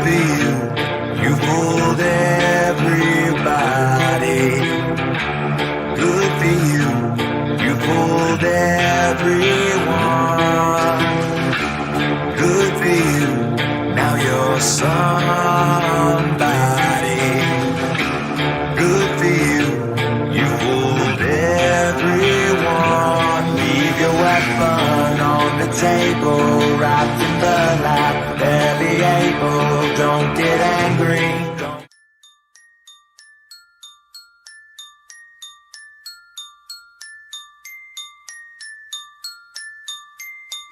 for you. You fooled everybody. Good for you. You fooled everyone. Good for you. Now you're somebody. Good for you. You fooled everyone. Leave your weapon on the table, wrapped in the lap. Barely able. Don't get angry.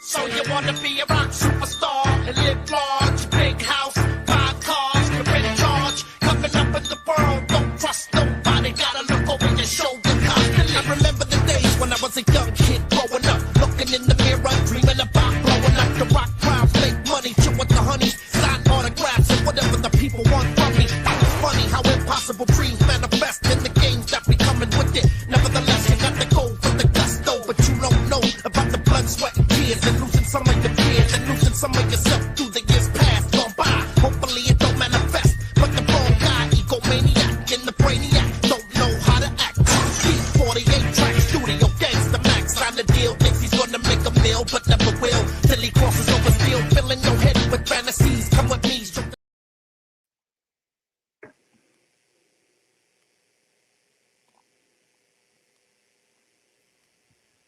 So you wanna be a rock superstar and live large, big house, 5 cars, you're in charge. Coming up in the world, don't trust nobody, gotta look over your shoulder constantly. I remember the days when I was a young kid growing up, looking in the mirror, dreaming about blowing up the rock crowd, make money, chill with the honeys, sign autographs and whatever the people want from me. It's funny how impossible dreams manifest in the games that be coming with it. Nevertheless, you got to go for the gusto, but you don't know about the blood, sweat, and tears, and losing some of your peers, and losing some of yourself through the years past gone by. Hopefully it don't manifest, but the wrong guy, egomaniac, and the brainiac don't know how to act. Beat 48 track studio, gangsta max, sign the deal, thinks he's gonna make a meal, but never will, till he crosses over steel, filling your head with fantasies. Come with me, strip the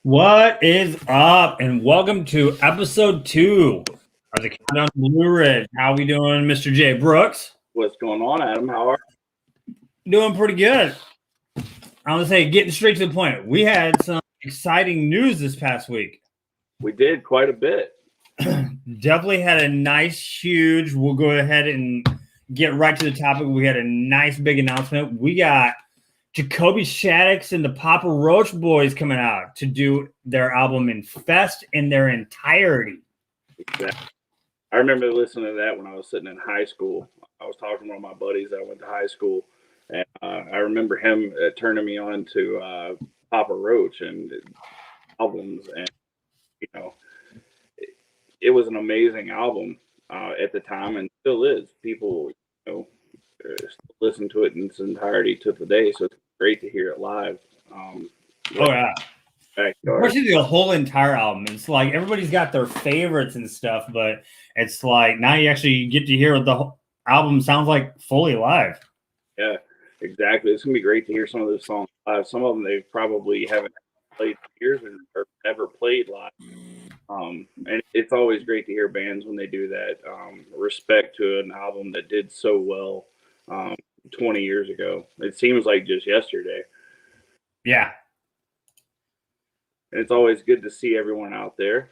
What is up? And welcome to episode 2 of the Countdown to Blue Ridge. How we doing, Mr. J. Brooks? What's going on, Adam? How are Doing pretty good. I'm gonna say, getting straight to the point. We had some exciting news this past week. we? Did quite a bit. Definitely had a nice, huge. We'll go ahead and get right to the topic. We had a nice big announcement. We got Jacoby Shaddix and the Papa Roach Boys coming out to do their album Infest in their entirety. Exactly. I remember listening to that when I was sitting in high school. I was talking to one of my buddies that I went to high school, and I remember him turning me on to Papa Roach and albums, and you know, it was an amazing album at the time, and still is. People, listen to it in its entirety to today, so it's great to hear it live. Oh yeah. Backyard. Especially the whole entire album. It's like everybody's got their favorites and stuff, but it's like now you actually get to hear what the whole album sounds like fully live. Yeah, exactly. It's gonna be great to hear some of those songs live. Some of them they probably haven't played for years or never played live. And it's always great to hear bands when they do that. Respect to an album that did so well 20 years ago. It seems like just yesterday. Yeah. And it's always good to see everyone out there.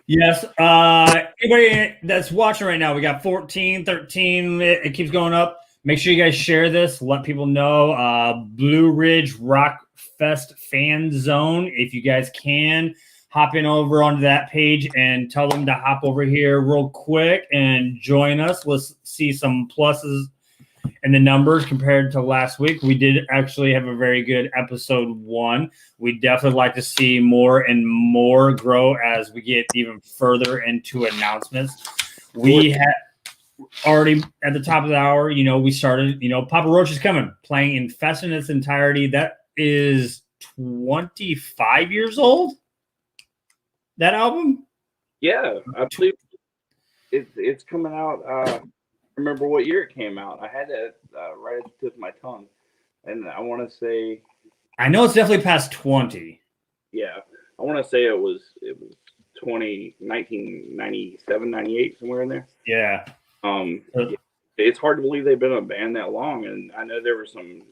Yes. Anybody that's watching right now, we got 14, 13. It keeps going up. Make sure you guys share this. Let people know. Blue Ridge Rock Fest Fan Zone. If you guys can, hop in over onto that page and tell them to hop over here real quick and join us. Let's see some pluses and the numbers compared to last week. We did actually have a very good episode 1. We definitely like to see more and more grow as we get even further into announcements. We had already at the top of the hour, we started, Papa Roach is coming, playing Infest in its entirety. That is 25 years old, that album? Yeah, I believe it's coming out. Remember what year it came out? I had that right at the tip of my tongue, and I want to say, I know it's definitely past 20. Yeah, I want to say it was 1997, 98, somewhere in there. Yeah. It's hard to believe they've been a band that long, and I know there were some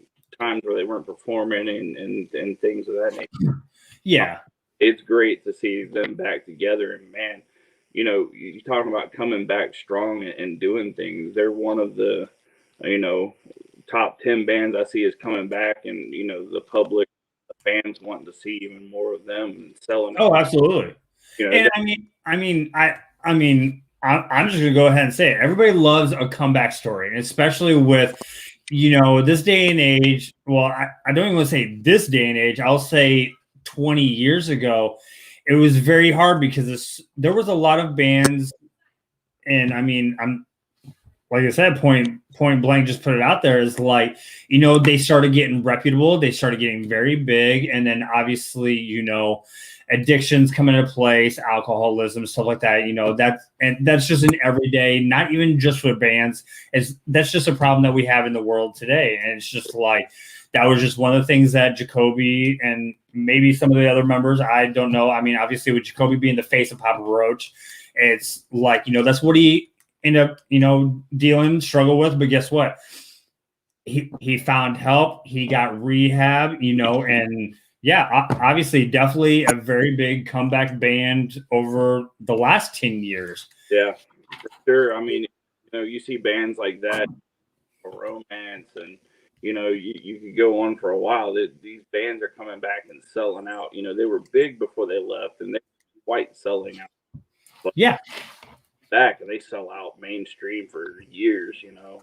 times where they weren't performing and things of that nature. Yeah, it's great to see them back together, and man. You're talking about coming back strong and doing things. They're one of the, top 10 bands I see is coming back, and the public, the fans wanting to see even more of them and selling. Oh, absolutely. And I'm just gonna go ahead and say it. Everybody loves a comeback story, and especially with, this day and age. Well, I don't even want to say this day and age. I'll say 20 years ago. It was very hard because there was a lot of bands, and like I said, point blank, just put it out there, is like, they started getting reputable, they started getting very big, and then obviously, addictions come into place, alcoholism, stuff like that. That's just an everyday, not even just for bands. That's just a problem that we have in the world today, and it's just like that was just one of the things that Jacoby and maybe some of the other members, I don't know. I mean, obviously with Jacoby being the face of Papa Roach, it's like that's what he ended up struggle with. But guess what? He found help. He got rehab. And yeah, obviously, definitely a very big comeback band over the last 10 years. Yeah, for sure. I mean, you see bands like that, Romance, and you could go on for a while. These bands are coming back and selling out. They were big before they left, and they were quite selling out. But yeah, back and they sell out mainstream for years.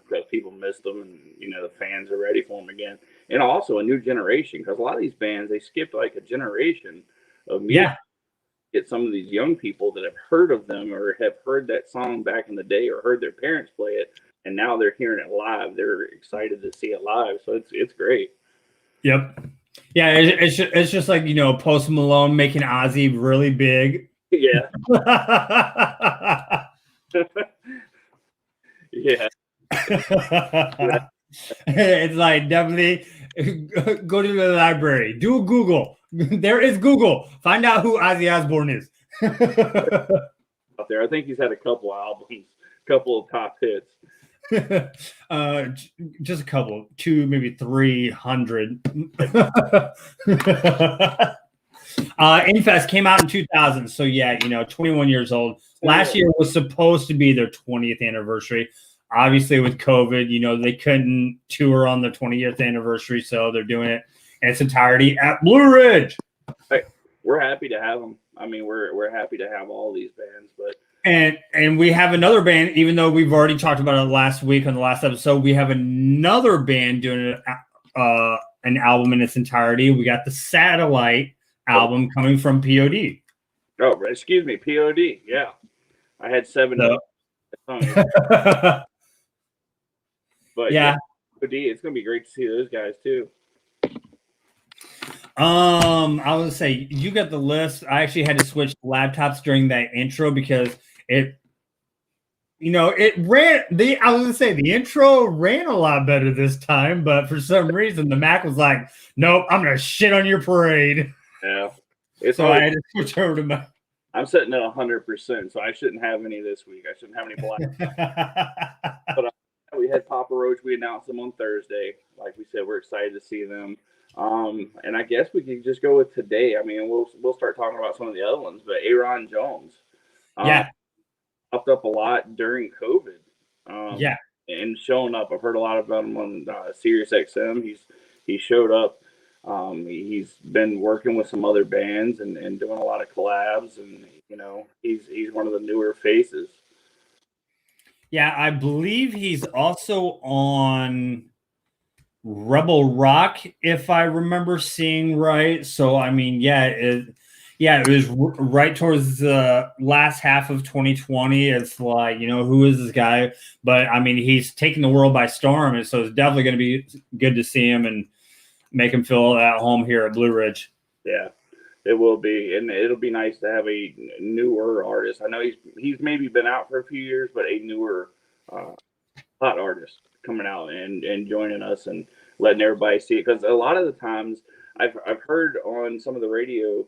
Because people miss them, and the fans are ready for them again. And also a new generation, because a lot of these bands, they skipped like a generation of music. Yeah. Get some of these young people that have heard of them or have heard that song back in the day or heard their parents play it, and now they're hearing it live. They're excited to see it live, so it's great. Yep. Yeah, it's just like Post Malone making Ozzy really big. Yeah. Yeah. It's like, definitely go to the library, do a Google. There is Google. Find out who Ozzy Osbourne is. Out there, I think he's had a couple albums, couple of top hits. Just a couple, 200, maybe 300. Infest came out in 2000, so yeah, 21 years old. Last year was supposed to be their 20th anniversary. Obviously, with COVID, they couldn't tour on their 20th anniversary, so they're doing it in its entirety at Blue Ridge. Hey, we're happy to have them. I mean, we're happy to have all these bands, but and we have another band. Even though we've already talked about it last week on the last episode, we have another band doing an album in its entirety. We got the Satellite album coming from POD. Oh, excuse me, POD. Yeah, I had 7. But yeah, POD, it's gonna be great to see those guys too. I was gonna say, you got the list. I actually had to switch laptops during that intro because it ran. I was gonna say the intro ran a lot better this time, but for some reason the Mac was like, "Nope, I'm gonna shit on your parade." Yeah, so I had to switch over to my. I'm sitting at 100%, so I shouldn't have any this week. I shouldn't have any black. But we had Papa Roach. We announced them on Thursday. Like we said, we're excited to see them. And I guess we could just go with today. I mean, we'll start talking about some of the other ones, but Aaron Jones, popped up a lot during COVID. And showing up. I've heard a lot about him on Sirius XM. He showed up. He's been working with some other bands and doing a lot of collabs, and he's one of the newer faces. Yeah, I believe he's also on Rebel Rock, if I remember seeing right. So I mean, it was right towards the last half of 2020. It's like, who is this guy? But I mean, he's taking the world by storm, and so it's definitely going to be good to see him and make him feel at home here at Blue Ridge. Yeah, it will be, and it'll be nice to have a newer artist. I know he's maybe been out for a few years, but a newer hot artist coming out and joining us and letting everybody see it. Because a lot of the times I've heard on some of the radio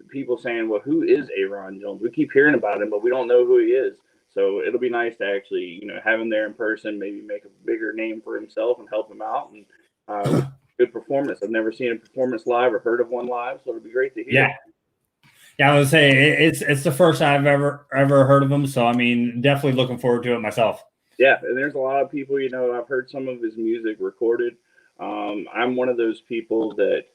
people saying, "Well, who is Aaron Jones? We keep hearing about him, but we don't know who he is." So it'll be nice to actually, have him there in person, maybe make a bigger name for himself and help him out. And good performance. I've never seen a performance live or heard of one live, so it'll be great to hear. Yeah, I would say it's the first I've ever heard of him. So I mean, definitely looking forward to it myself. Yeah, and there's a lot of people, I've heard some of his music recorded. I'm one of those people that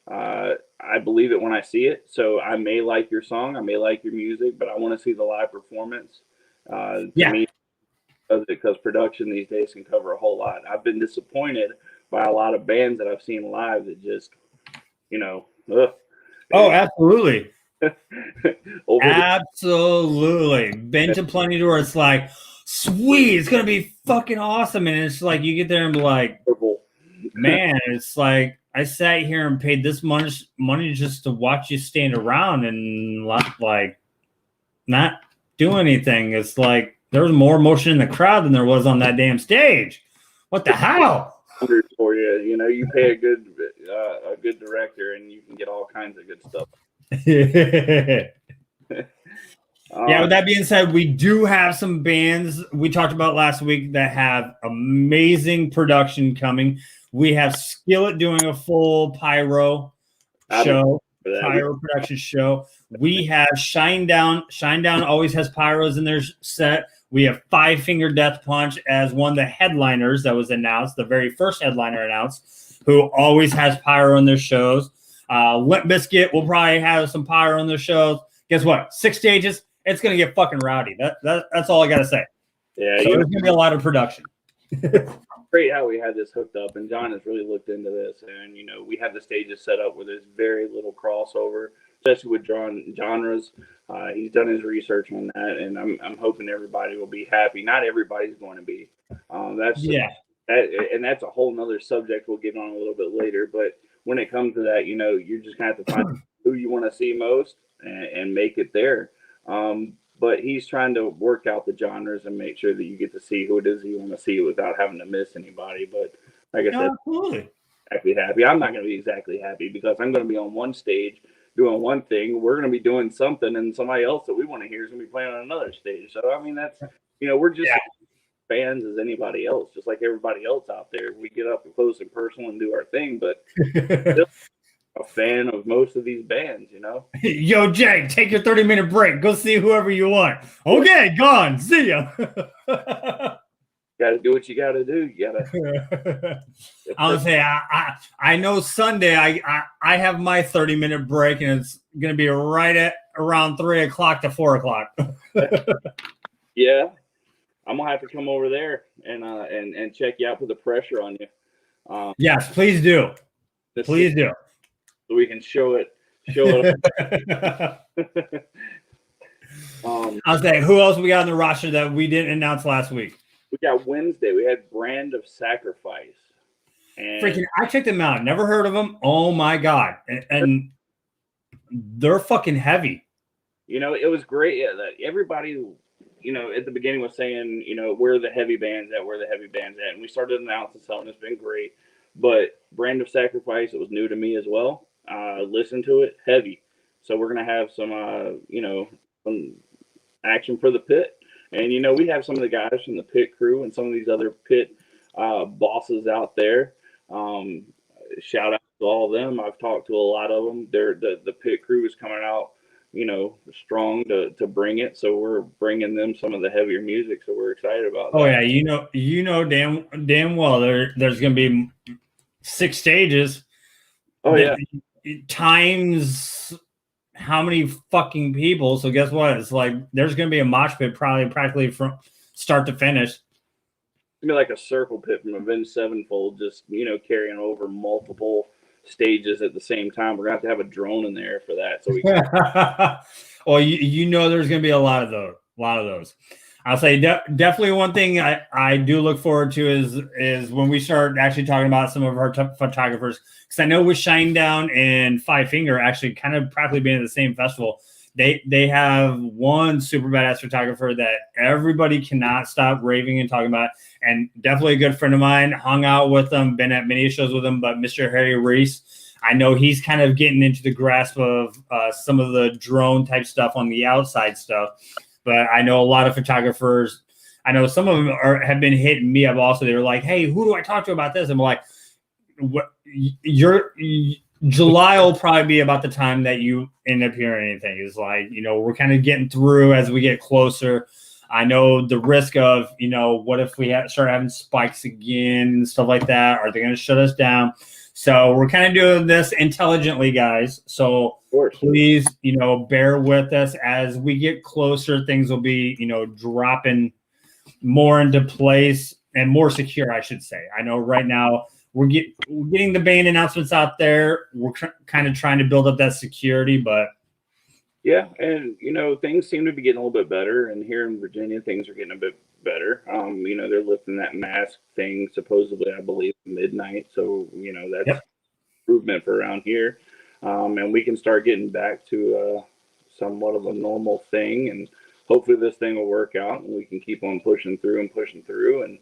I believe it when I see it. So I may like your song, I may like your music, but I want to see the live performance. To me, because production these days can cover a whole lot. I've been disappointed by a lot of bands that I've seen live that just, Oh, absolutely. Absolutely. Been to plenty where it's like, sweet, it's gonna be fucking awesome. And it's like you get there and be like, man, it's like I sat here and paid this much money just to watch you stand around and like not do anything. It's like there was more emotion in the crowd than there was on that damn stage. What the hell? For you, you know, you pay a good director and you can get all kinds of good stuff. Yeah, with that being said, we do have some bands we talked about last week that have amazing production coming. We have Skillet doing a full pyro production show. We have Shinedown. Shinedown always has pyros in their set. We have Five Finger Death Punch as one of the headliners that was announced, the very first headliner announced, who always has pyro in their shows. Limp Bizkit will probably have some pyro in their shows. Guess what? 6 stages. It's going to get fucking rowdy. That's all I got to say. Yeah, so there's going to be a lot of production. Great how we had this hooked up, and John has really looked into this. And, you know, we have the stages set up where there's very little crossover, especially with genres. He's done his research on that, and I'm hoping everybody will be happy. Not everybody's going to be. That's a whole nother subject we'll get on a little bit later. But when it comes to that, you know, you're just going to have to find who you want to see most and make it there. But he's trying to work out the genres and make sure that you get to see who it is you want to see without having to miss anybody. But like I said, absolutely. Exactly happy. I'm not going to be exactly happy because I'm going to be on one stage doing one thing. We're going to be doing something, and somebody else that we want to hear is going to be playing on another stage. So, I mean, that's, you know, we're just fans as anybody else, just like everybody else out there. We get up close and personal and do our thing, but still a fan of most of these bands, you know. Yo, Jake, take your 30-minute break. Go see whoever you want. Okay, gone. See ya. Got to do what you got to do. You got to. I would say I know Sunday I have my 30-minute break, and it's going to be right at around 3 o'clock to 4 o'clock. Yeah, I'm gonna have to come over there and check you out, put the pressure on you. Yes, please do. Please do. So we can show it. I'll say, who else we got on the roster that we didn't announce last week? We got Wednesday. We had Brand of Sacrifice. And freaking, I checked them out. Never heard of them. Oh my god, and they're fucking heavy. You know, it was great. Yeah, everybody, you know, at the beginning was saying, you know, where are the heavy bands at? Where are the heavy bands at? And we started announcing something. It's been great. But Brand of Sacrifice, it was new to me as well. Listen to it, heavy. So we're gonna have some, you know, some action for the pit. And you know, we have some of the guys from the pit crew and some of these other pit bosses out there. Shout out to all of them. I've talked to a lot of them. The pit crew is coming out, you know, strong to bring it. So we're bringing them some of the heavier music. So we're excited about that. Oh yeah, you know damn well there's gonna be 6 stages. Oh yeah. Times how many fucking people? So guess what? It's like there's gonna be a mosh pit practically from start to finish. It's gonna be like a circle pit from Avenged Sevenfold, just, you know, carrying over multiple stages at the same time. We're gonna have to have a drone in there for that. So we can well, you know there's gonna be a lot of those. I'll say definitely one thing I do look forward to is when we start actually talking about some of our photographers, because I know with Shinedown and Five Finger actually kind of practically being at the same festival, they have one super badass photographer that everybody cannot stop raving and talking about, and definitely a good friend of mine. Hung out with them, been at many shows with him, but Mr. Harry Reese, I know he's kind of getting into the grasp of some of the drone type stuff on the outside stuff. But I know a lot of photographers. I know some of them have been hitting me up also. They were like, "Hey, who do I talk to about this?" I'm like, "What? July will probably be about the time that you end up hearing anything." It's like, you know, we're kind of getting through as we get closer. I know the risk of, you know, what if we start having spikes again and stuff like that? Are they going to shut us down? So we're kind of doing this intelligently, guys. So please, you know, bear with us as we get closer. Things will be, you know, dropping more into place and more secure, I should say. I know right now we're getting the band announcements out there. We're kind of trying to build up that security, but Yeah, and things seem to be getting a little bit better, and here in Virginia, things are getting a bit better. They're lifting that mask thing supposedly, I believe, midnight. So that's Yep. improvement for around here, and we can start getting back to somewhat of a normal thing, and hopefully this thing will work out, and we can keep on pushing through and pushing through,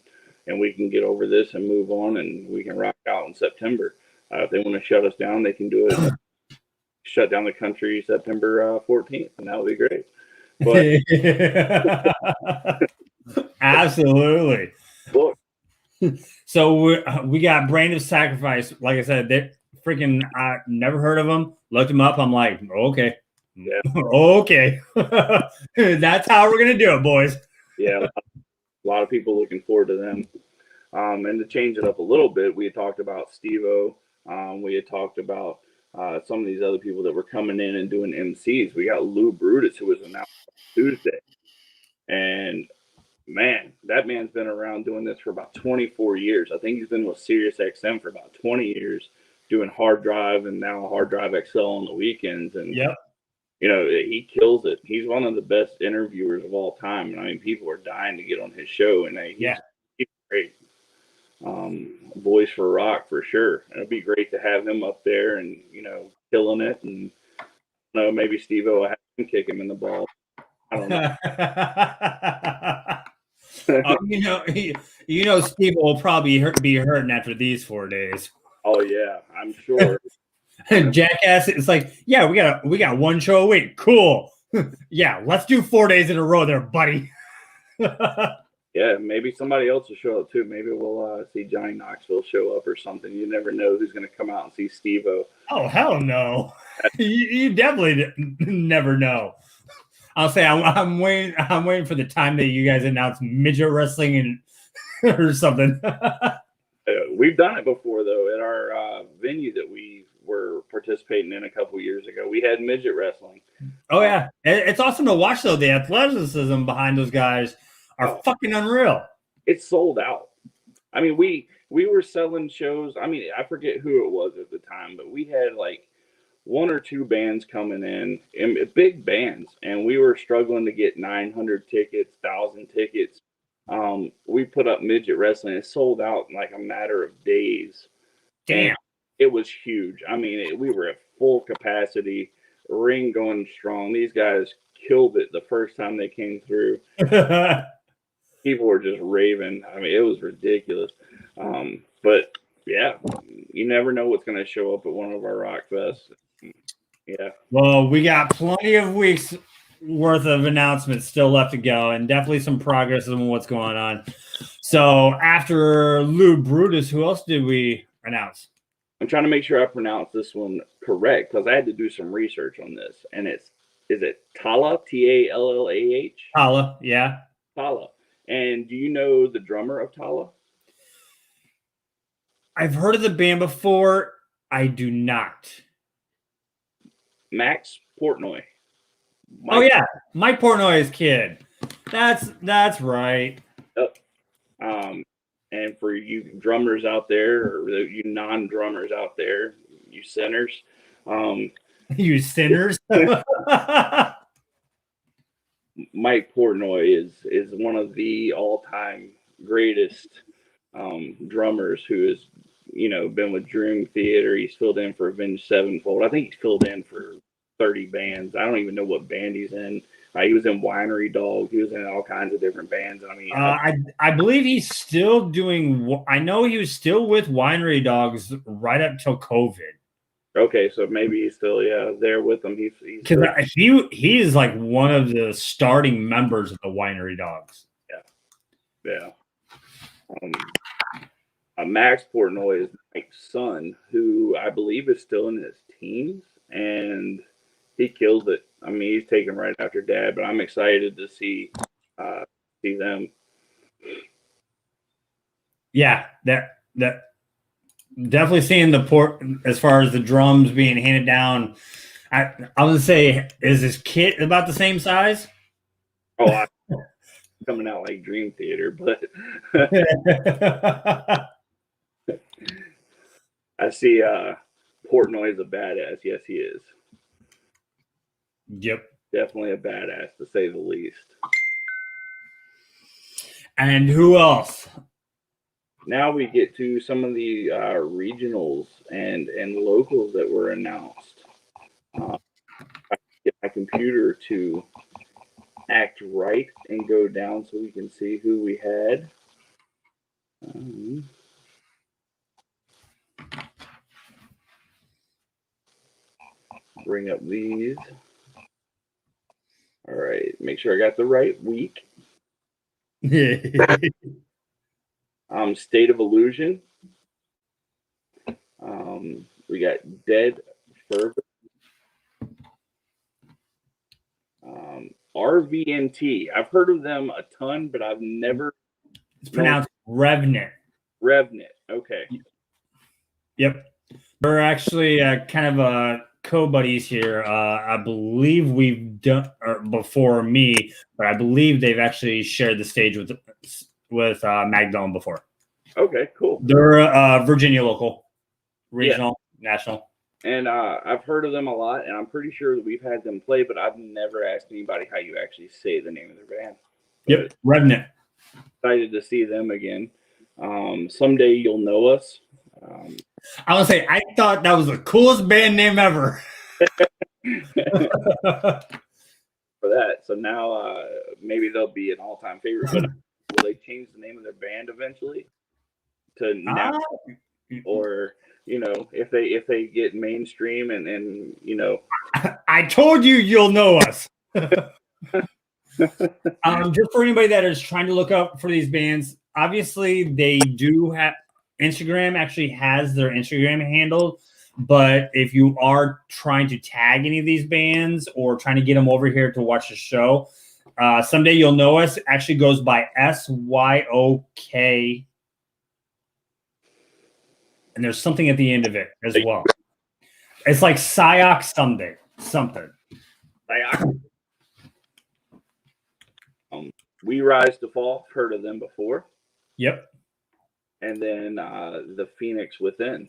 and we can get over this and move on, and we can rock out in September. If they want to shut us down, they can do it. Shut down the country September 14th, and that would be great. But absolutely. Look, so we got Brand of Sacrifice. Like I said, they freaking, I never heard of them. Looked them up. I'm like, okay. Yeah. Okay. That's how we're going to do it, boys. Yeah. A lot of people looking forward to them. And to change it up a little bit, we had talked about Steve-O. We had talked about some of these other people that were coming in and doing MCs. We got Lou Brutus, who was announced Tuesday. And man, that man's been around doing this for about 24 years. I think he's been with Sirius XM for about 20 years, doing Hard Drive and now Hard Drive XL on the weekends. And, yep. He kills it. He's one of the best interviewers of all time. And I mean, people are dying to get on his show. And he's great. Voice for rock for sure. And it'd be great to have him up there and, killing it. And, maybe Steve-O will have him kick him in the ball. I don't know. Steve will probably be hurting after these 4 days. Oh yeah, I'm sure. Jackass, it's like, yeah, we got one show a week. Cool. Yeah, let's do 4 days in a row there, buddy. Yeah, maybe somebody else will show up too. Maybe we'll see Johnny Knoxville show up or something. You never know who's going to come out and see Steve-O. Oh hell no! you definitely never know. I'll say I'm waiting for the time that you guys announce midget wrestling or something. We've done it before though at our venue that we were participating in a couple years ago. We had midget wrestling. Oh yeah, it's awesome to watch though. The athleticism behind those guys are fucking unreal. It's sold out. I mean, we were selling shows. I mean, I forget who it was at the time, but we had like one or two bands coming in, and big bands, and we were struggling to get 900 tickets, 1,000 tickets. We put up midget wrestling. It sold out in like a matter of days. Damn. And it was huge. I mean, we were at full capacity, ring going strong. These guys killed it the first time they came through. People were just raving. I mean, it was ridiculous. But yeah, you never know what's going to show up at one of our rock fests. Yeah. Well, we got plenty of weeks worth of announcements still left to go, and definitely some progress on what's going on. So after Lou Brutus, who else did we announce? I'm trying to make sure I pronounce this one correct because I had to do some research on this. And is it Talla? Tallah? Talla, yeah. Talla. And do you know the drummer of Talla? I've heard of the band before. I do not. Max Portnoy. Oh yeah, Mike Portnoy's kid. That's right. Yep. And for you drummers out there, or you non-drummers out there, you sinners, you sinners. Mike Portnoy is one of the all-time greatest drummers who has been with Dream Theater. He's filled in for Avenged Sevenfold. I think he's filled in for 30 bands. I don't even know what band he's in. He was in Winery Dog. He was in all kinds of different bands. I mean, I believe he's still doing. I know he was still with Winery Dogs right up till COVID. Okay, so maybe he's still there with them. He's he is like one of the starting members of the Winery Dogs. Yeah. Max Portnoy is Mike's son, who I believe is still in his teens, and he killed it. I mean, he's taken right after Dad, but I'm excited to see them. Yeah, that definitely seeing the port as far as the drums being handed down. I was gonna say, is his kit about the same size? Oh, coming out like Dream Theater, but I see Portnoy is a badass. Yes, he is. Yep. Definitely a badass, to say the least. And who else? Now we get to some of the regionals and locals that were announced. I get my computer to act right and go down so we can see who we had. Bring up these. All right, make sure I got the right week. State of Illusion. We got Dead Fervor. RVNT. I've heard of them a ton, but I've never. It's pronounced Revenant. Revenant. Okay. Yep. We're actually kind of co-buddies here. I believe we've done before me, but I believe they've actually shared the stage with Magdalene before. Okay, cool. They're Virginia local, regional, national. And I've heard of them a lot, and I'm pretty sure that we've had them play, but I've never asked anybody how you actually say the name of their band. Yep, Revenant. Excited to see them again. Someday You'll Know Us. I want to say, I thought that was the coolest band name ever. For that. So now maybe they'll be an all-time favorite. But will they change the name of their band eventually to now? Or, you know, if they get mainstream and you know. I told you you'll know us. Just for anybody that is trying to look up for these bands, obviously they do have Instagram actually has their Instagram handle, but if you are trying to tag any of these bands or trying to get them over here to watch the show, Someday You'll Know Us actually goes by SYOK, and there's something at the end of it as well. It's like Psyoc Someday something. We Rise to Fall. Heard of them before. Yep. And then the Phoenix Within.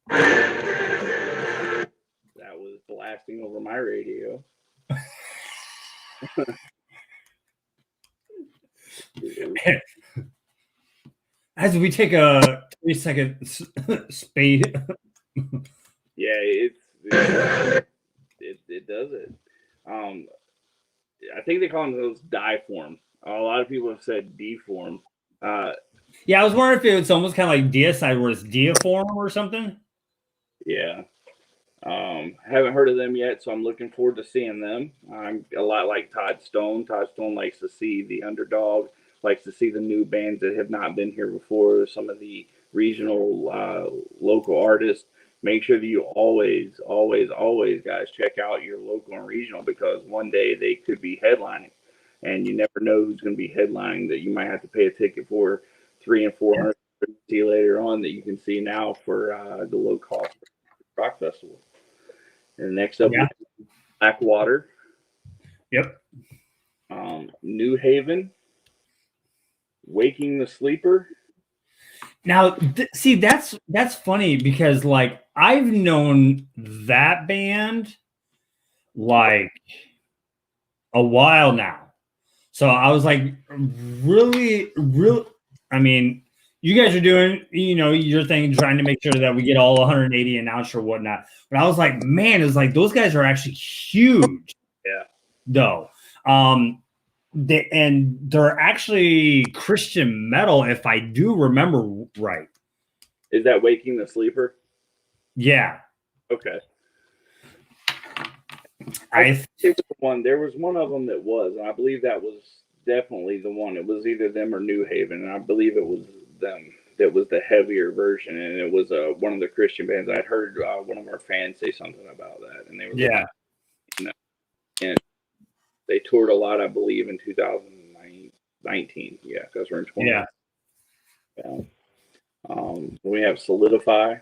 That was blasting over my radio. As we take a 3-second spade. Yeah, it does it. I think they call them those die form. A lot of people have said deform. Yeah, I was wondering if it's almost kind of like deicide, where it's diaform or something. Yeah. Haven't heard of them yet, so I'm looking forward to seeing them. I'm a lot like Todd Stone. Todd Stone likes to see the underdog, likes to see the new bands that have not been here before, some of the regional local artists. Make sure that you always, guys, check out your local and regional, because one day they could be headlining. And you never know who's going to be headlining that you might have to pay a ticket for $300 and $400 to see later on that you can see now for the low cost rock festival. And next up, we have Blackwater. Yep. New Haven. Waking the Sleeper. Now, see, that's funny because like I've known that band like a while now. So I was like, really, I mean, you guys are doing, you know, your thing, trying to make sure that we get all 180 announced or whatnot. But I was like, man, it's like those guys are actually huge. Yeah. Though. They're actually Christian metal, if I do remember right. Is that Waking the Sleeper? Yeah. Okay. I think there was one of them that was, and I believe that was definitely the one. It was either them or New Haven, and I believe it was them that was the heavier version, and it was one of the Christian bands. I'd heard one of our fans say something about that, and they were and they toured a lot, I believe, in 2019. Yeah, because we're in 20. Yeah. We have Solidify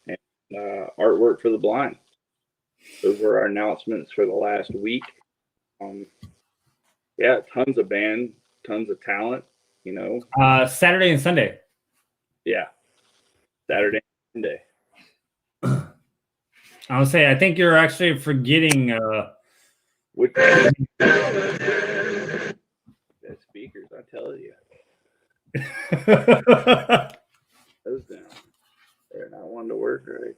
and Artwork for the Blind. Those were our announcements for the last week. Yeah, tons of band, tons of talent, you know. Saturday and Sunday. Yeah. Saturday and Sunday. I would say I think you're actually forgetting. Which that speakers, I tell you, those down. They're not one to work right.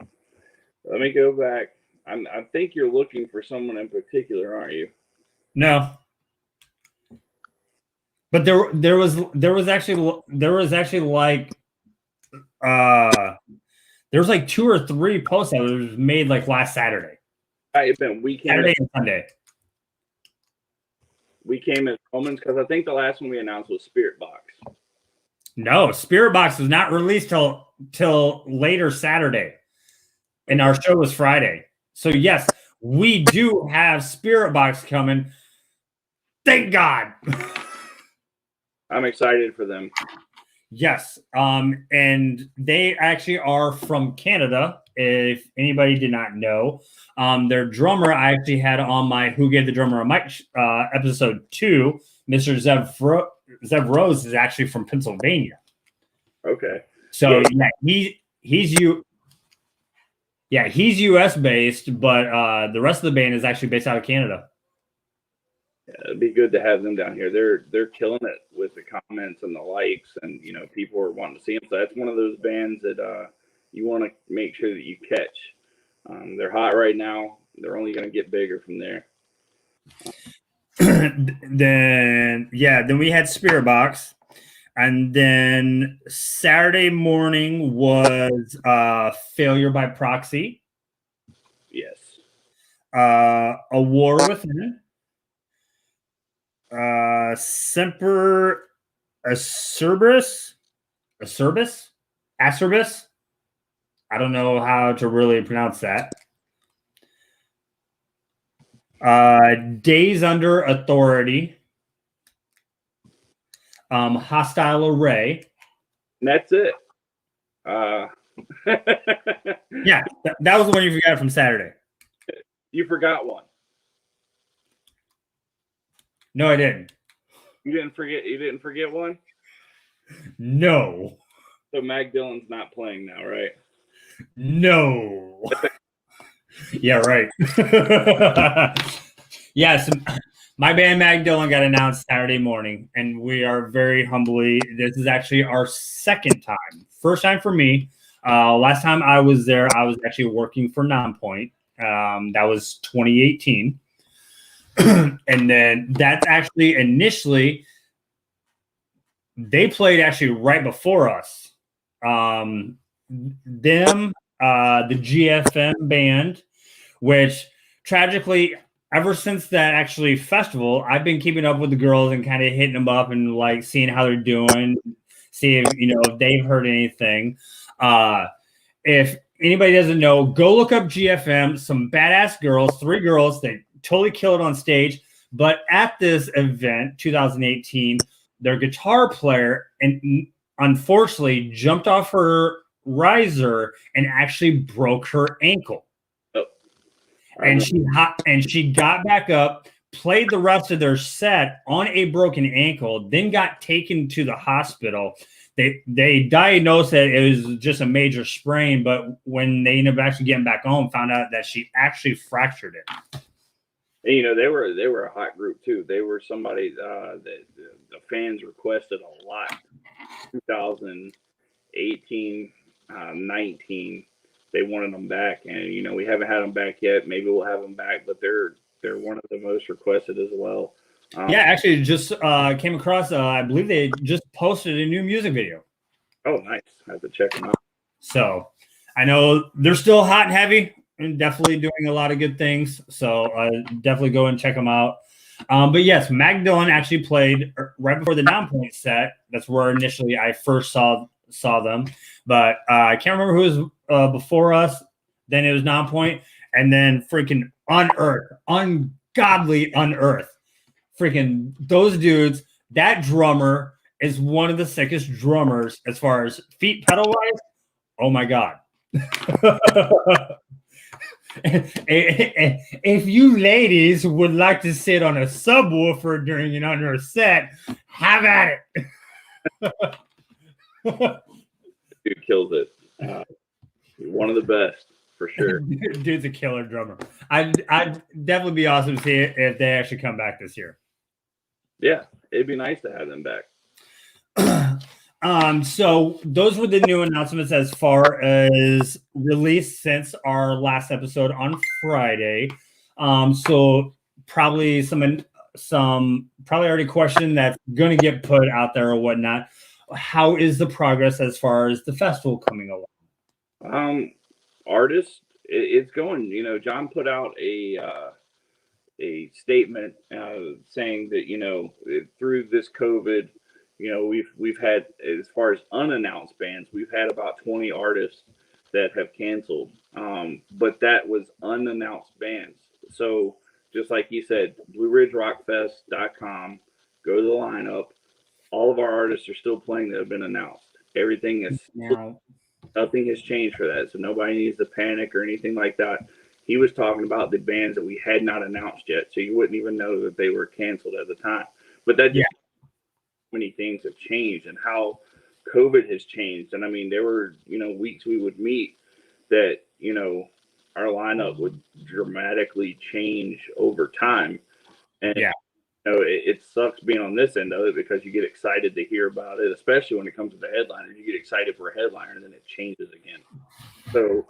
Let me go back. I think you're looking for someone in particular, aren't you? No. But there was actually like there was like 2 or 3 posts that was made like last Saturday. It's been weekend. Saturday and Sunday. We came as Romans because I think the last one we announced was Spirit Box. No, Spirit Box was not released till later Saturday, and our show was Friday. So yes, we do have Spirit Box coming. Thank God. I'm excited for them. Yes, and they actually are from Canada. If anybody did not know, their drummer I actually had on my Who Gave the Drummer a Mic episode 2. Mr. Zev Rose is actually from Pennsylvania. Okay. So yeah, he's US based, but the rest of the band is actually based out of Canada. Yeah, it'd be good to have them down here. They're killing it with the comments and the likes, and people are wanting to see them. So that's one of those bands that you want to make sure that you catch. They're hot right now. They're only going to get bigger from there. Then we had Spirit Box, and then Saturday morning was Failure by Proxy. Yes. A War Within. Semper Acerbis. I don't know how to really pronounce that. Days Under Authority. Hostile Array. And that's it. Yeah, that was the one you forgot from Saturday. You forgot one. No, I didn't. You didn't forget one? No. So Mag Dillon's not playing now, right? No. Yeah, right. Yes, my band Mag Dillon got announced Saturday morning, and we are very humbly, this is actually our second time. First time for me. Last time I was there, I was actually working for Nonpoint. That was 2018. And then that's actually initially, they played actually right before us. The GFM band, which tragically, ever since that actually festival, I've been keeping up with the girls and kind of hitting them up and like seeing how they're doing, see if if they've heard anything. If anybody doesn't know, go look up GFM. Some badass girls, 3 girls that totally killed on stage. But at this event, 2018, their guitar player and unfortunately jumped off her riser and actually broke her ankle. And she got back up, played the rest of their set on a broken ankle, then got taken to the hospital. They diagnosed that it was just a major sprain, but when they ended up actually getting back home, found out that she actually fractured it. And, they were a hot group too. They were somebody that the fans requested a lot. 2018, 19. They wanted them back, and we haven't had them back yet. Maybe we'll have them back, but they're one of the most requested as well. Yeah, actually, just came across. I believe they just posted a new music video. Oh, nice! I have to check them out. So I know they're still hot and heavy, and definitely doing a lot of good things. So definitely go and check them out. But yes, Mag Dillon actually played right before the Nonpoint set. That's where initially I first saw them. But I can't remember who was before us. Then it was Nonpoint, and then freaking Unearth, ungodly Unearth. Freaking those dudes. That drummer is one of the sickest drummers as far as feet pedal wise. Oh my god. If you ladies would like to sit on a subwoofer during an Unearth set, have at it. Dude kills it. One of the best, for sure. Dude's a killer drummer. I'd definitely be awesome to see it if they actually come back this year. Yeah, it'd be nice to have them back. So those were the new announcements as far as release since our last episode on Friday. So probably some probably already question that's going to get put out there or whatnot. How is the progress as far as the festival coming along? Artists, it's going. You know, John put out a statement saying that through this COVID. We've had, as far as unannounced bands, we've had about 20 artists that have canceled. But that was unannounced bands. So just like you said, BlueRidgeRockFest.com, go to the lineup. All of our artists are still playing that have been announced. Everything is nothing has changed for that. So nobody needs to panic or anything like that. He was talking about the bands that we had not announced yet. So you wouldn't even know that they were canceled at the time. But that just many things have changed and how COVID has changed. And I mean, there were, weeks we would meet that, our lineup would dramatically change over time. And, it sucks being on this end of it because you get excited to hear about it, especially when it comes to the headliner. You get excited for a headliner and then it changes again. So,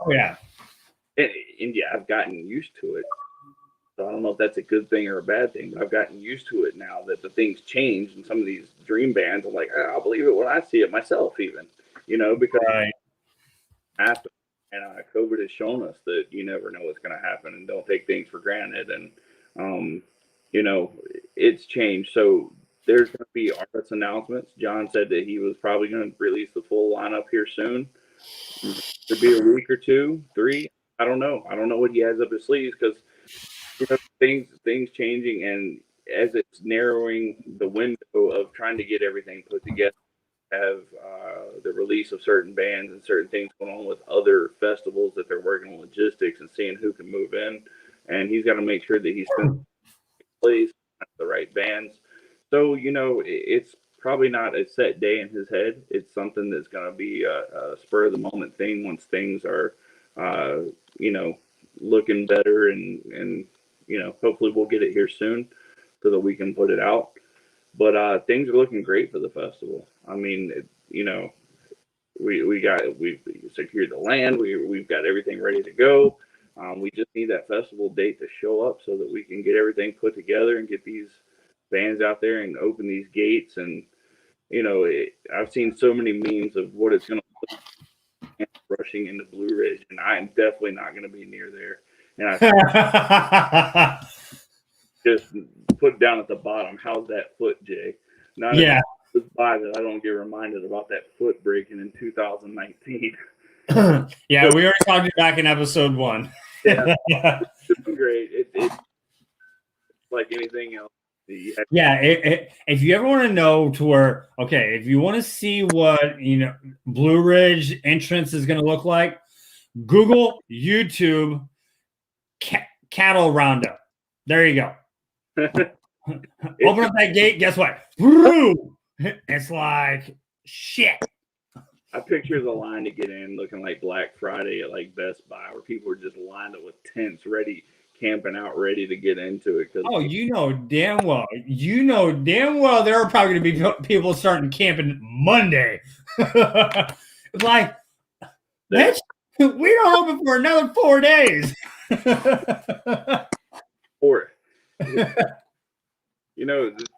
and I've gotten used to it. So I don't know if that's a good thing or a bad thing, but I've gotten used to it now that the things change and some of these dream bands, I'm like, I'll believe it when I see it myself even, because happen. And COVID has shown us that you never know what's going to happen and don't take things for granted. And, it's changed. So there's going to be artist announcements. John said that he was probably going to release the full lineup here soon. It'll be a week or 2, 3. I don't know. I don't know what he has up his sleeves because things changing, and as it's narrowing the window of trying to get everything put together, have the release of certain bands and certain things going on with other festivals that they're working on logistics and seeing who can move in, and he's got to make sure that he's plays the right bands. So it's probably not a set day in his head. It's something that's going to be a spur of the moment thing once things are looking better and hopefully we'll get it here soon so that we can put it out. But things are looking great for the festival. I mean, we've secured the land. We've got everything ready to go. We just need that festival date to show up so that we can get everything put together and get these bands out there and open these gates. And I've seen so many memes of what it's going to look like rushing into Blue Ridge, and I am definitely not going to be near there. And I just put down at the bottom, how's that foot, Jay? Not by that I don't get reminded about that foot breaking in 2019. We already talked it back in episode 1. It's great. It's like anything else. If you ever want to know to where, if you want to see what Blue Ridge entrance is going to look like, Google, YouTube, cattle roundup. There you go. Open up that gate. Guess what? It's like shit. I picture the line to get in looking like Black Friday at like Best Buy, where people are just lined up with tents ready, camping out, ready to get into it. Damn well there are probably going to be people starting camping Monday. Like, bitch, we don't open for another 4 days. Or, the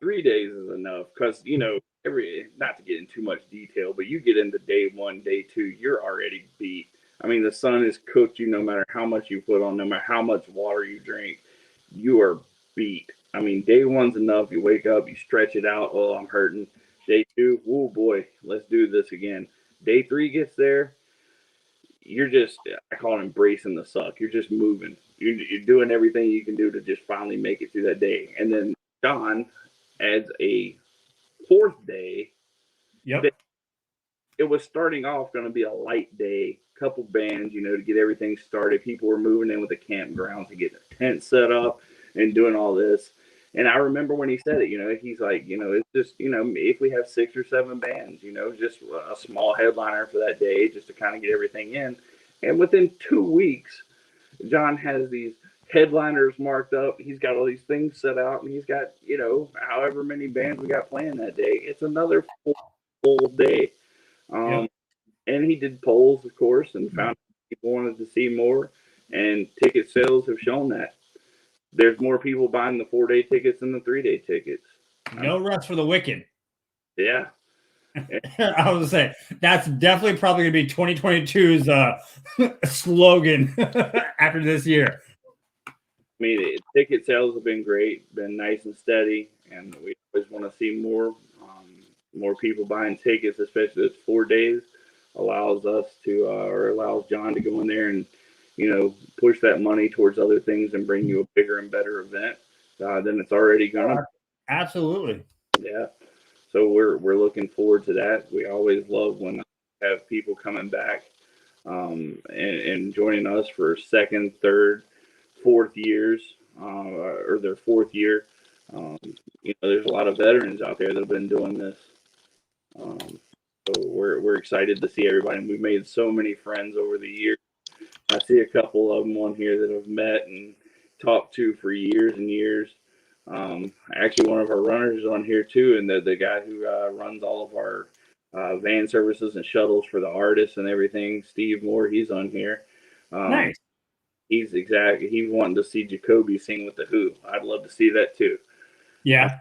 3 days is enough because, not to get in too much detail, but you get into day 1, day 2, you're already beat. I mean, the sun has cooked you no matter how much you put on, no matter how much water you drink, you are beat. I mean, day 1's enough. You wake up, you stretch it out. Oh, I'm hurting. Day 2, oh boy, let's do this again. Day 3 gets there. You're just, I call it embracing the suck. You're just moving. You're doing everything you can do to just finally make it through that day. And then John adds a 4th day. Yep. It was starting off going to be a light day, couple bands, to get everything started. People were moving in with the campground to get a tent set up and doing all this. And I remember when he said it, he's like, it's just, if we have 6 or 7 bands, just a small headliner for that day just to kind of get everything in. And within 2 weeks, John has these headliners marked up. He's got all these things set out, and he's got, however many bands we got playing that day. It's another full day. And he did polls, of course, and found people wanted to see more. And ticket sales have shown that there's more people buying the 4-day tickets than the 3-day tickets. No rest for the wicked. Yeah. I was gonna say that's definitely probably gonna be 2022's slogan after this year. I mean, ticket sales have been great, been nice and steady, and we always want to see more people buying tickets, especially this 4 days allows us to or allows John to go in there and push that money towards other things and bring you a bigger and better event than it's already gonna. Absolutely. Yeah. So we're looking forward to that. We always love when I have people coming back and joining us for second, third, fourth years or their fourth year. There's a lot of veterans out there that have been doing this. So we're excited to see everybody. And we've made so many friends over the years. I see a couple of them on here that I've met and talked to for years and years. Actually, one of our runners is on here too, and the guy who runs all of our van services and shuttles for the artists and everything, Steve Moore, he's on here. Nice. He's wanting to see Jacoby sing with the Who. I'd love to see that too. Yeah.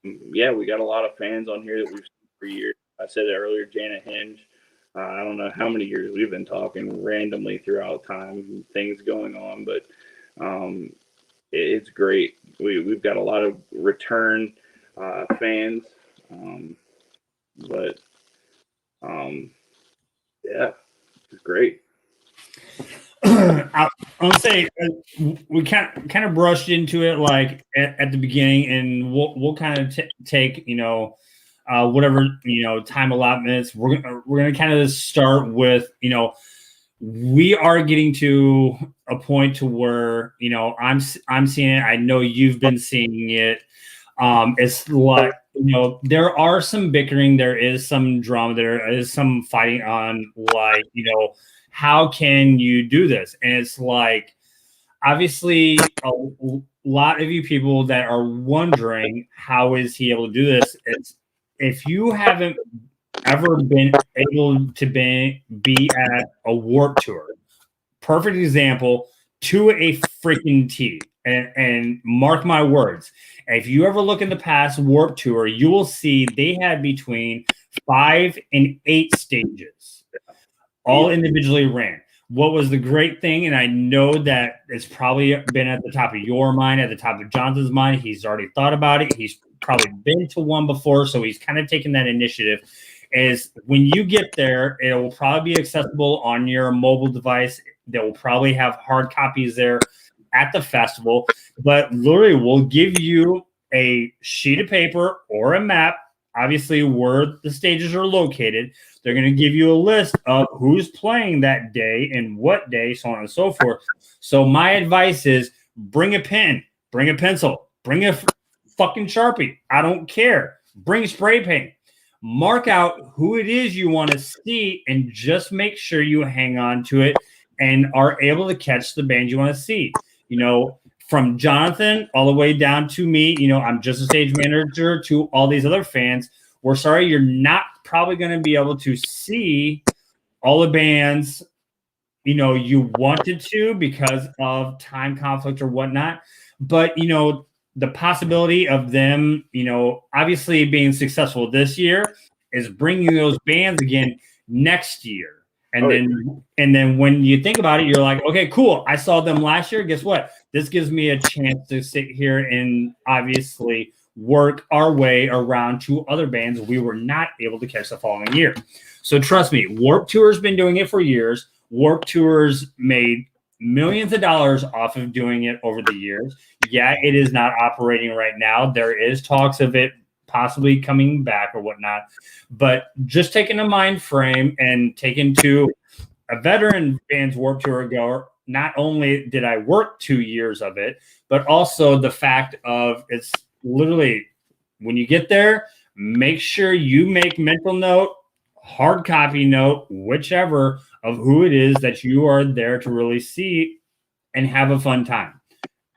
Yeah, we got a lot of fans on here that we've seen for years. I said it earlier, Janet Hinge. I don't know how many years we've been talking randomly throughout time, things going on, but it's great. We've got a lot of return fans, but yeah, it's great. I'll say we kind of brushed into it like at the beginning, and we'll kind of take whatever time allotments. We're gonna kind of start with we are getting to a point to where I'm seeing it. I know you've been seeing it. It's like there are some bickering, there is some drama, there is some fighting on how can you do this? And it's like obviously a lot of you people that are wondering how is he able to do this. It's if you haven't ever been able to be at a Warped Tour, perfect example to a freaking T. And mark my words, if you ever look in the past Warped Tour, you will see they had between 5 and 8 stages, all individually ran. What was the great thing, and I know that it's probably been at the top of your mind, at the top of Jonathan's mind. He's already thought about it. He's probably been to one before, so he's kind of taken that initiative. Is when you get there, it will probably be accessible on your mobile device. They will probably have hard copies there at the festival, but literally we'll give you a sheet of paper or a map, obviously where the stages are located. They're going to give you a list of who's playing that day and what day, so on and so forth. So my advice is bring a pen, bring a pencil, bring a fucking Sharpie. I don't care. Bring spray paint. Mark out who it is you want to see and just make sure you hang on to it and are able to catch the band you want to see. From Jonathan all the way down to me, I'm just a stage manager to all these other fans. We're sorry you're not probably going to be able to see all the bands, you wanted to because of time conflict or whatnot. But, the possibility of them, obviously being successful this year is bringing those bands again next year. And then when you think about it, you're like, okay, cool. I saw them last year. Guess what? This gives me a chance to sit here and obviously work our way around to other bands we were not able to catch the following year. So trust me, Warped Tour's been doing it for years. Warped Tour's made millions of dollars off of doing it over the years. Yeah, it is not operating right now. There is talks of it possibly coming back or whatnot, but just taking a mind frame and taking to a veteran band's Warped Tour ago, not only did I work 2 years of it, but also the fact of it's literally when you get there, make sure you make mental note, hard copy note, whichever, of who it is that you are there to really see and have a fun time.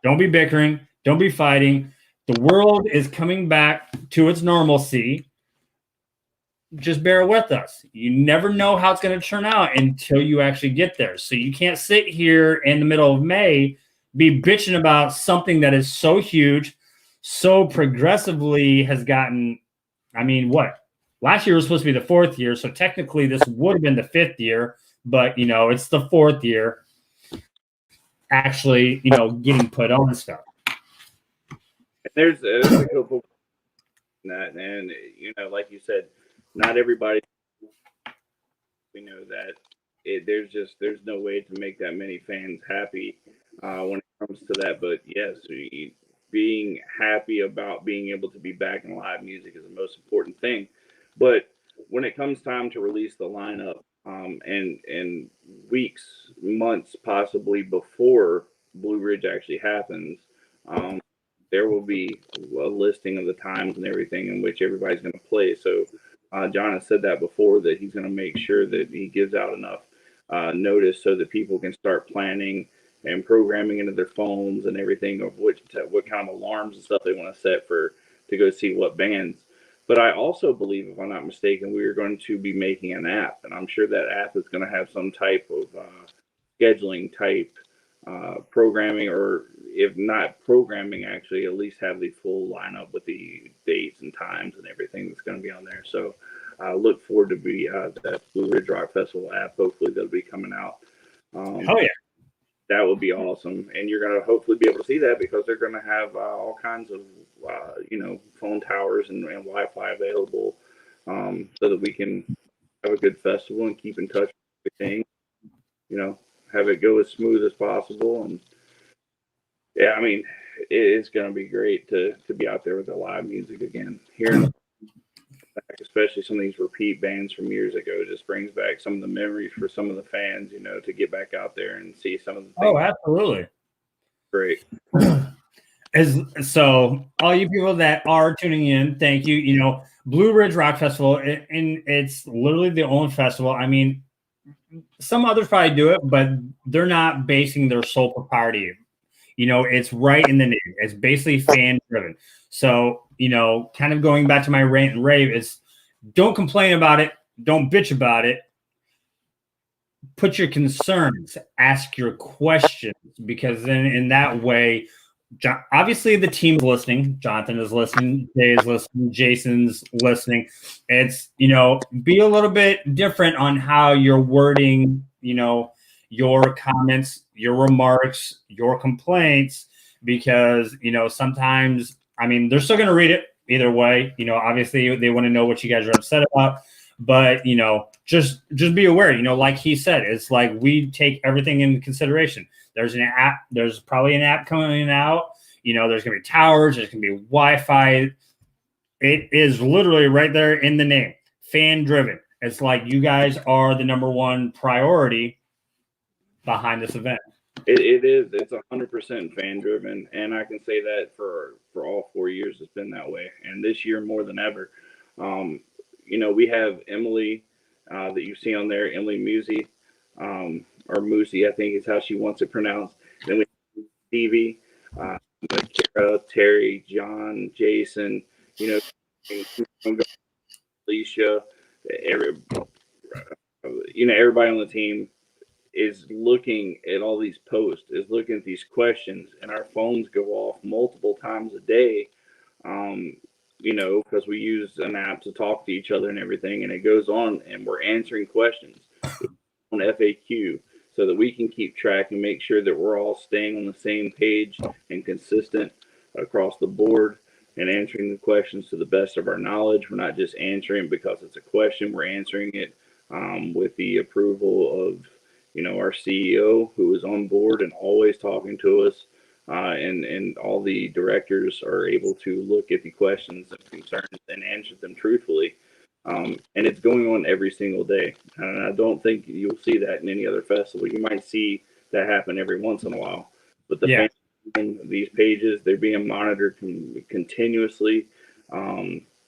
Don't be bickering. Don't be fighting. The world is coming back to its normalcy. Just bear with us. You never know how it's going to turn out until you actually get there. So you can't sit here in the middle of May, be bitching about something that is so huge, so progressively has gotten, I mean, what? Last year was supposed to be the 4th year. So technically this would have been the 5th year, but, you know, it's the 4th year actually, you know, getting put on stuff. There's a couple that, and you know, like you said, not everybody. We know that there's no way to make that many fans happy when it comes to that. But yes, being happy about being able to be back in live music is the most important thing. But when it comes time to release the lineup, and weeks, months, possibly before Blue Ridge actually happens, there will be a listing of the times and everything in which everybody's going to play. So John has said that before, that he's going to make sure that he gives out enough notice so that people can start planning and programming into their phones and everything of what kind of alarms and stuff they want to set to go see what bands. But I also believe, if I'm not mistaken, we are going to be making an app, and I'm sure that app is going to have some type of scheduling type programming, or if not programming, actually at least have the full lineup with the dates and times and everything that's going to be on there. So I look forward to that Blue Ridge Rock Festival app. Hopefully that'll be coming out. Oh yeah, that would be awesome, and you're going to hopefully be able to see that because they're going to have all kinds of phone towers and Wi-Fi available, so that we can have a good festival and keep in touch with everything. You know, have it go as smooth as possible. And yeah, I mean, it's going to be great to be out there with the live music again. Hearing back, especially some of these repeat bands from years ago, just brings back some of the memories for some of the fans, you know, to get back out there and see some of the things. Oh, absolutely. Great. So all you people that are tuning in, thank you. You know, Blue Ridge Rock Festival, and it's literally the only festival. I mean, some others probably do it, but they're not basing their sole propriety. You know, it's right in the name. It's basically fan driven. So, you know, kind of going back to my rant and rave is, don't complain about it. Don't bitch about it. Put your concerns, ask your questions, because then in that way, obviously the team's listening. Jonathan is listening. Jay is listening. Jason's listening. It's, you know, be a little bit different on how you're wording, you know, your comments, your remarks, your complaints, because, you know, sometimes, I mean, they're still going to read it either way. You know, obviously they want to know what you guys are upset about, but, you know, just be aware, you know, like he said, it's like we take everything into consideration. There's an app, there's probably an app coming out, you know, there's going to be towers, there's going to be Wi-Fi. It is literally right there in the name, fan driven. It's like you guys are the number one priority behind this event. It is. It's 100% fan driven, and I can say that for all 4 years it's been that way, and this year more than ever. You know, we have Emily that you see on there, Emily Musi, or Musi, I think is how she wants it pronounced. Then we have Stevie, Kara, Terry, John, Jason. You know, Alicia, everybody on the team is looking at all these posts, is looking at these questions, and our phones go off multiple times a day, you know, because we use an app to talk to each other and everything, and it goes on, and we're answering questions on FAQ so that we can keep track and make sure that we're all staying on the same page and consistent across the board and answering the questions to the best of our knowledge. We're not just answering because it's a question, we're answering it with the approval of, you know, our CEO, who is on board and always talking to us, and all the directors are able to look at the questions and concerns and answer them truthfully. And it's going on every single day. And I don't think you'll see that in any other festival. You might see that happen every once in a while, but the fans, these pages, they're being monitored continuously.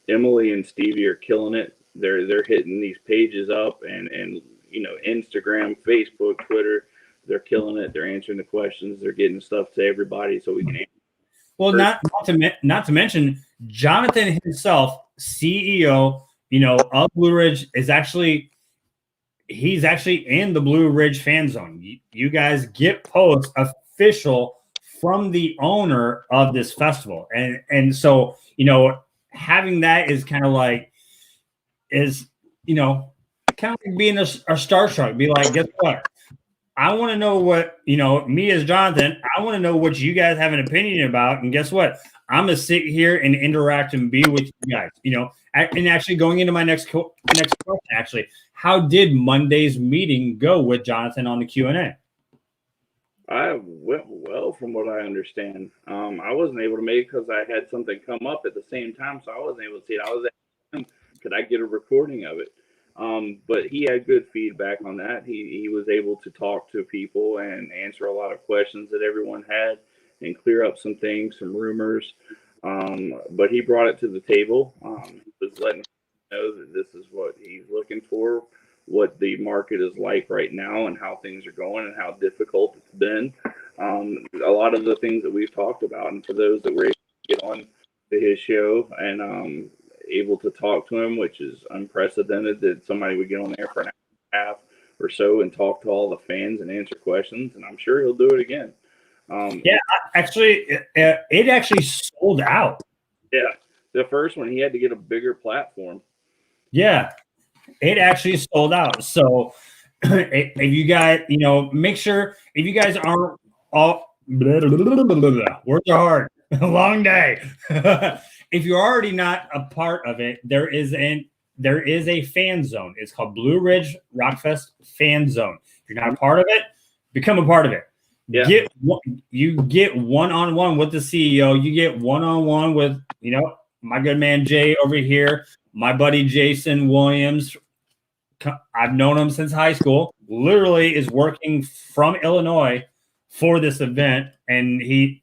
Emily and Stevie are killing it. They're hitting these pages up and Instagram, Facebook, Twitter. They're killing it. They're answering the questions. They're getting stuff to everybody so we can answer. Well, not to mention Jonathan himself, CEO, of Blue Ridge, he's actually in the Blue Ridge fan zone. You guys get posts official from the owner of this festival, and so having that is kind of like kind of like being a starstruck. Be like, guess what? I want to know what, me as Jonathan, I want to know what you guys have an opinion about. And guess what? I'm going to sit here and interact and be with you guys, and actually going into my next question, actually, how did Monday's meeting go with Jonathan on the Q&A? I went well from what I understand. I wasn't able to make it because I had something come up at the same time. So I wasn't able to see it. I was asking him, could I get a recording of it? But he had good feedback on that. He was able to talk to people and answer a lot of questions that everyone had and clear up some things, some rumors. But he brought it to the table. He was letting people know that this is what he's looking for, what the market is like right now and how things are going and how difficult it's been. A lot of the things that we've talked about, and for those that were able to get on to his show and able to talk to him, which is unprecedented that somebody would get on there for an hour and a half or so and talk to all the fans and answer questions. And I'm sure he'll do it again. It actually sold out. Yeah. The first one, he had to get a bigger platform. Yeah, it actually sold out. So if you guys, make sure if you guys aren't all words are hard, long day. If you're already not a part of it, there is a fan zone. It's called Blue Ridge Rockfest Fan Zone. If you're not a part of it, become a part of it. Yeah. You get one-on-one with the CEO. You get one-on-one with, my good man Jay over here, my buddy Jason Williams. I've known him since high school. Literally is working from Illinois for this event, and he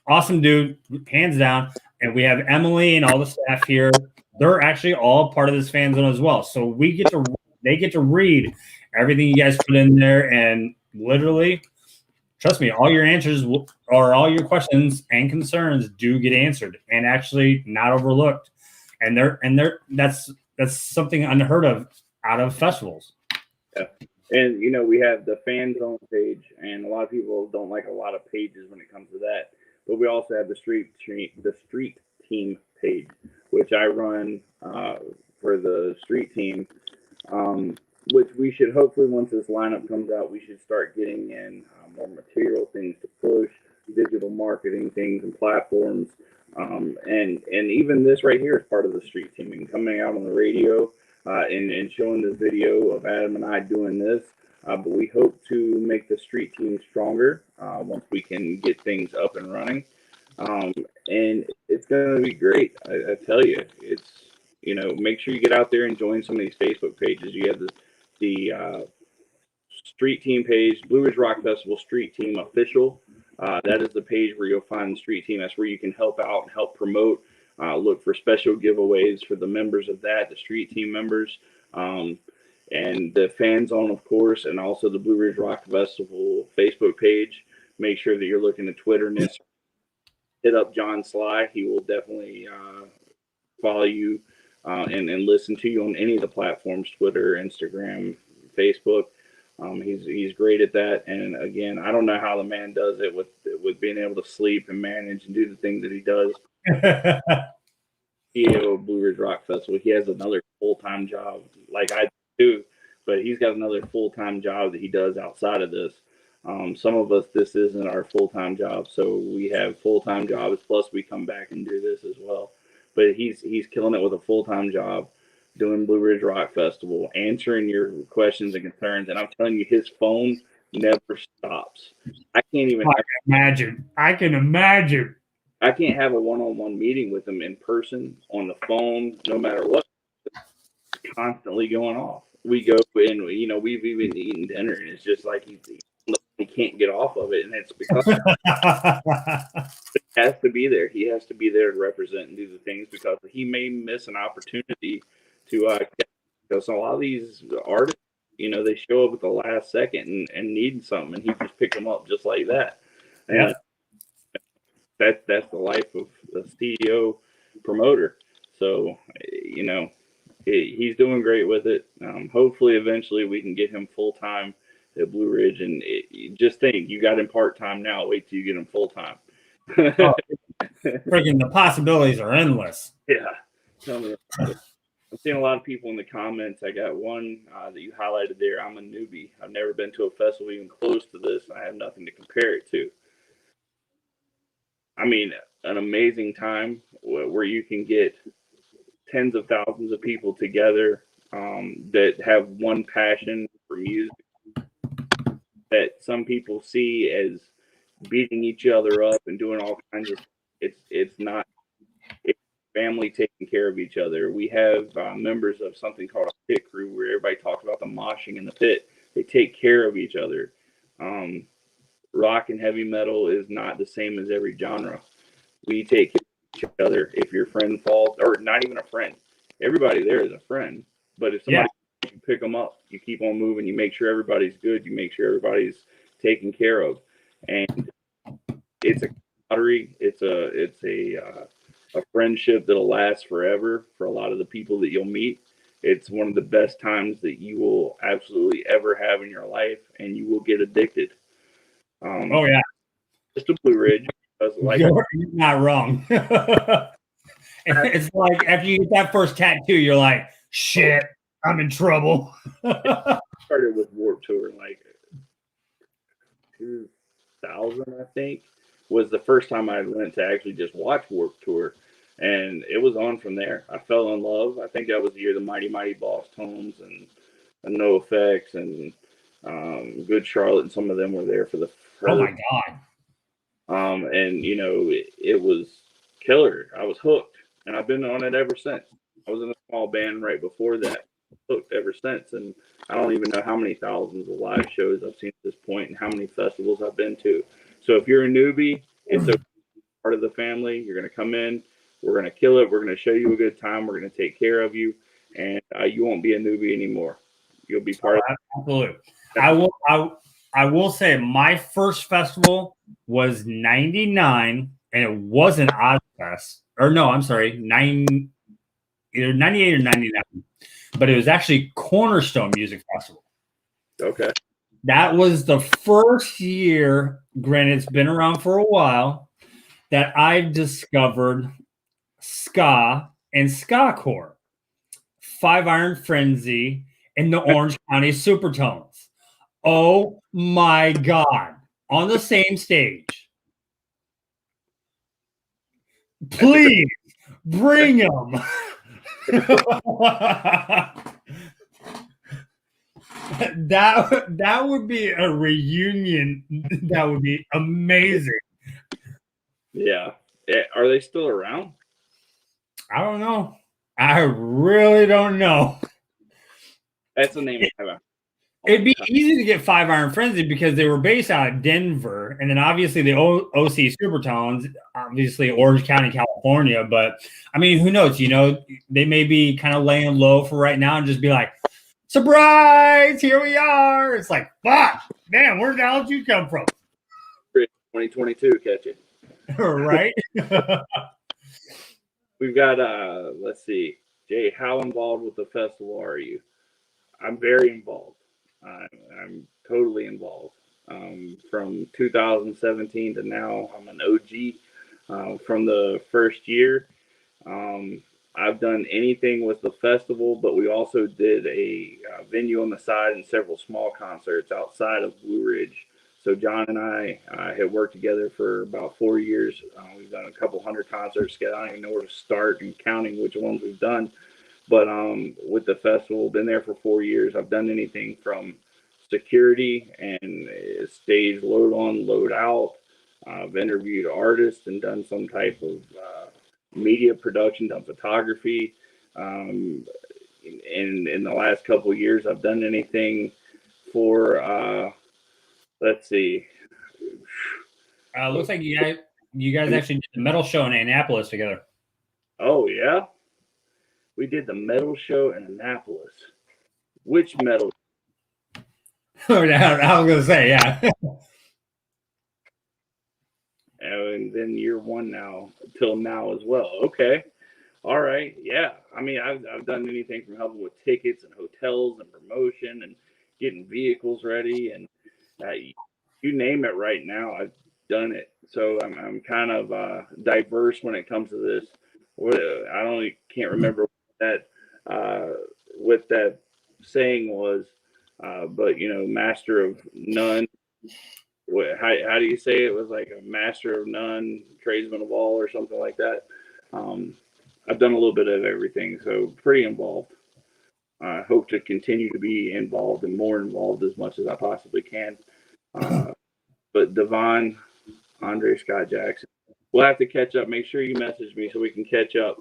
awesome dude, hands down. And we have Emily and all the staff here. They're actually all part of this fan zone as well. So they get to read everything you guys put in there, and literally, trust me, all your answers or all your questions and concerns do get answered and actually not overlooked. And that's something unheard of out of festivals. Yeah. And we have the fan zone page, and a lot of people don't like a lot of pages when it comes to that. But we also have the street team page, which I run for the street team, which we should hopefully, once this lineup comes out, we should start getting in more material things to push, digital marketing things and platforms. And even this right here is part of the street team and coming out on the radio and showing this video of Adam and I doing this. But we hope to make the street team stronger once we can get things up and running. And it's going to be great. I tell you, it's, make sure you get out there and join some of these Facebook pages. You have the street team page, Blue Ridge Rock Festival Street Team Official. That is the page where you'll find the street team. That's where you can help out and help promote, look for special giveaways for the members of that, the street team members. And the fan zone, of course, and also the Blue Ridge Rock Festival Facebook page. Make sure that you're looking at Twitter and Instagram. Hit up John Sly. He will definitely follow you and listen to you on any of the platforms, Twitter, Instagram, Facebook. He's great at that. And again, I don't know how the man does it with being able to sleep and manage and do the things that he does. CEO of Blue Ridge Rock Festival. He has another full-time job like I do, but he's got another full-time job that he does outside of this. Some of us, this isn't our full-time job, so we have full-time jobs, plus we come back and do this as well. But he's killing it with a full-time job, doing Blue Ridge Rock Festival, answering your questions and concerns, and I'm telling you, his phone never stops. I can imagine. I can't have a one-on-one meeting with him in person, on the phone, no matter what. It's constantly going off. We go and we've even eaten dinner, and it's just like he can't get off of it, and it's because he has to be there. He has to be there to represent and do the things, because he may miss an opportunity to because a lot of these artists, you know, they show up at the last second and need something, and he just picked them up just like that. And that's the life of a CEO promoter. So, you know, he's doing great with it. Hopefully, eventually, we can get him full time at Blue Ridge. And just think, you got him part time now. Wait till you get him full time. Oh, freaking the possibilities are endless. Yeah. Tell me about it. I'm seeing a lot of people in the comments. I got one that you highlighted there. I'm a newbie. I've never been to a festival even close to this. I have nothing to compare it to. I mean, an amazing time where you can get tens of thousands of people together that have one passion for music that some people see as beating each other up and doing all kinds of. It's not. It's family taking care of each other. We have members of something called a pit crew where everybody talks about the moshing in the pit. They take care of each other. Rock and heavy metal is not the same as every genre. We take care of each other. If your friend falls, or not even a friend, everybody there is a friend. But if somebody, you pick them up, you keep on moving, you make sure everybody's good, you make sure everybody's taken care of, and it's a camaraderie. It's a friendship that'll last forever for a lot of the people that you'll meet. It's one of the best times that you will absolutely ever have in your life, and you will get addicted. Oh yeah, just a Blue Ridge. Like, you're not wrong. It's like after you get that first tattoo, you're like, shit, I'm in trouble. Started with Warped Tour like 2000, I think, was the first time I went to actually just watch Warped Tour, and it was on from there. I fell in love. I think that was the year the Mighty Mighty Boss Tones and NoFX and Good Charlotte and some of them were there for the. Oh my god. And you know, it was killer. I was hooked, and I've been on it ever since. I was in a small band right before that, hooked ever since, and I don't even know how many thousands of live shows I've seen at this point and how many festivals I've been to. So if you're a newbie, it's a part of the family. You're going to come in, we're going to kill it, we're going to show you a good time, we're going to take care of you, and you won't be a newbie anymore. You'll be part of it. Absolutely. I will say my first festival was 99, and it wasn't Ozfest. Or no, I'm sorry, either 98 or 99. But it was actually Cornerstone Music Festival. Okay. That was the first year, granted it's been around for a while, that I discovered ska and ska-core, Five Iron Frenzy, and the Orange County Supertones. Oh my God. On the same stage. Please bring them. That would be a reunion. That would be amazing. Yeah. Are they still around? I don't know. I really don't know. That's the name of it. It'd be easy to get Five Iron Frenzy because they were based out of Denver, and then obviously the OC Supertones, obviously Orange County, California. But I mean, who knows? You know, they may be kind of laying low for right now and just be like, "Surprise! Here we are!" It's like, fuck, damn, where the hell did you come from? 2022, catch it. Right? We've got let's see, Jay, how involved with the festival are you? I'm very involved. I'm totally involved. From 2017 to now, I'm an OG. From the first year, I've done anything with the festival, but we also did a venue on the side and several small concerts outside of Blue Ridge. So John and I have worked together for about 4 years. We've done a couple hundred concerts. I don't even know where to start and counting which ones we've done. But with the festival, been there for 4 years. I've done anything from security and stage load on, load out. I've interviewed artists and done some type of media production, done photography. In the last couple of years, I've done anything for, let's see. Looks like you guys actually did the metal show in Annapolis together. Oh, yeah? We did the metal show in Annapolis. Which metal? I was gonna say, yeah. And then year one now till now as well. Okay. All right. Yeah. I mean, I've done anything from helping with tickets and hotels and promotion and getting vehicles ready and you name it right now. I've done it. So I'm kind of diverse when it comes to this. I can't remember what that saying was, but master of none. How do you say it? Was like a master of none, tradesman of all, or something like that. I've done a little bit of everything, so pretty involved. I hope to continue to be involved and more involved as much as I possibly can. But Devon, Andre Scott Jackson, we'll have to catch up. Make sure you message me so we can catch up.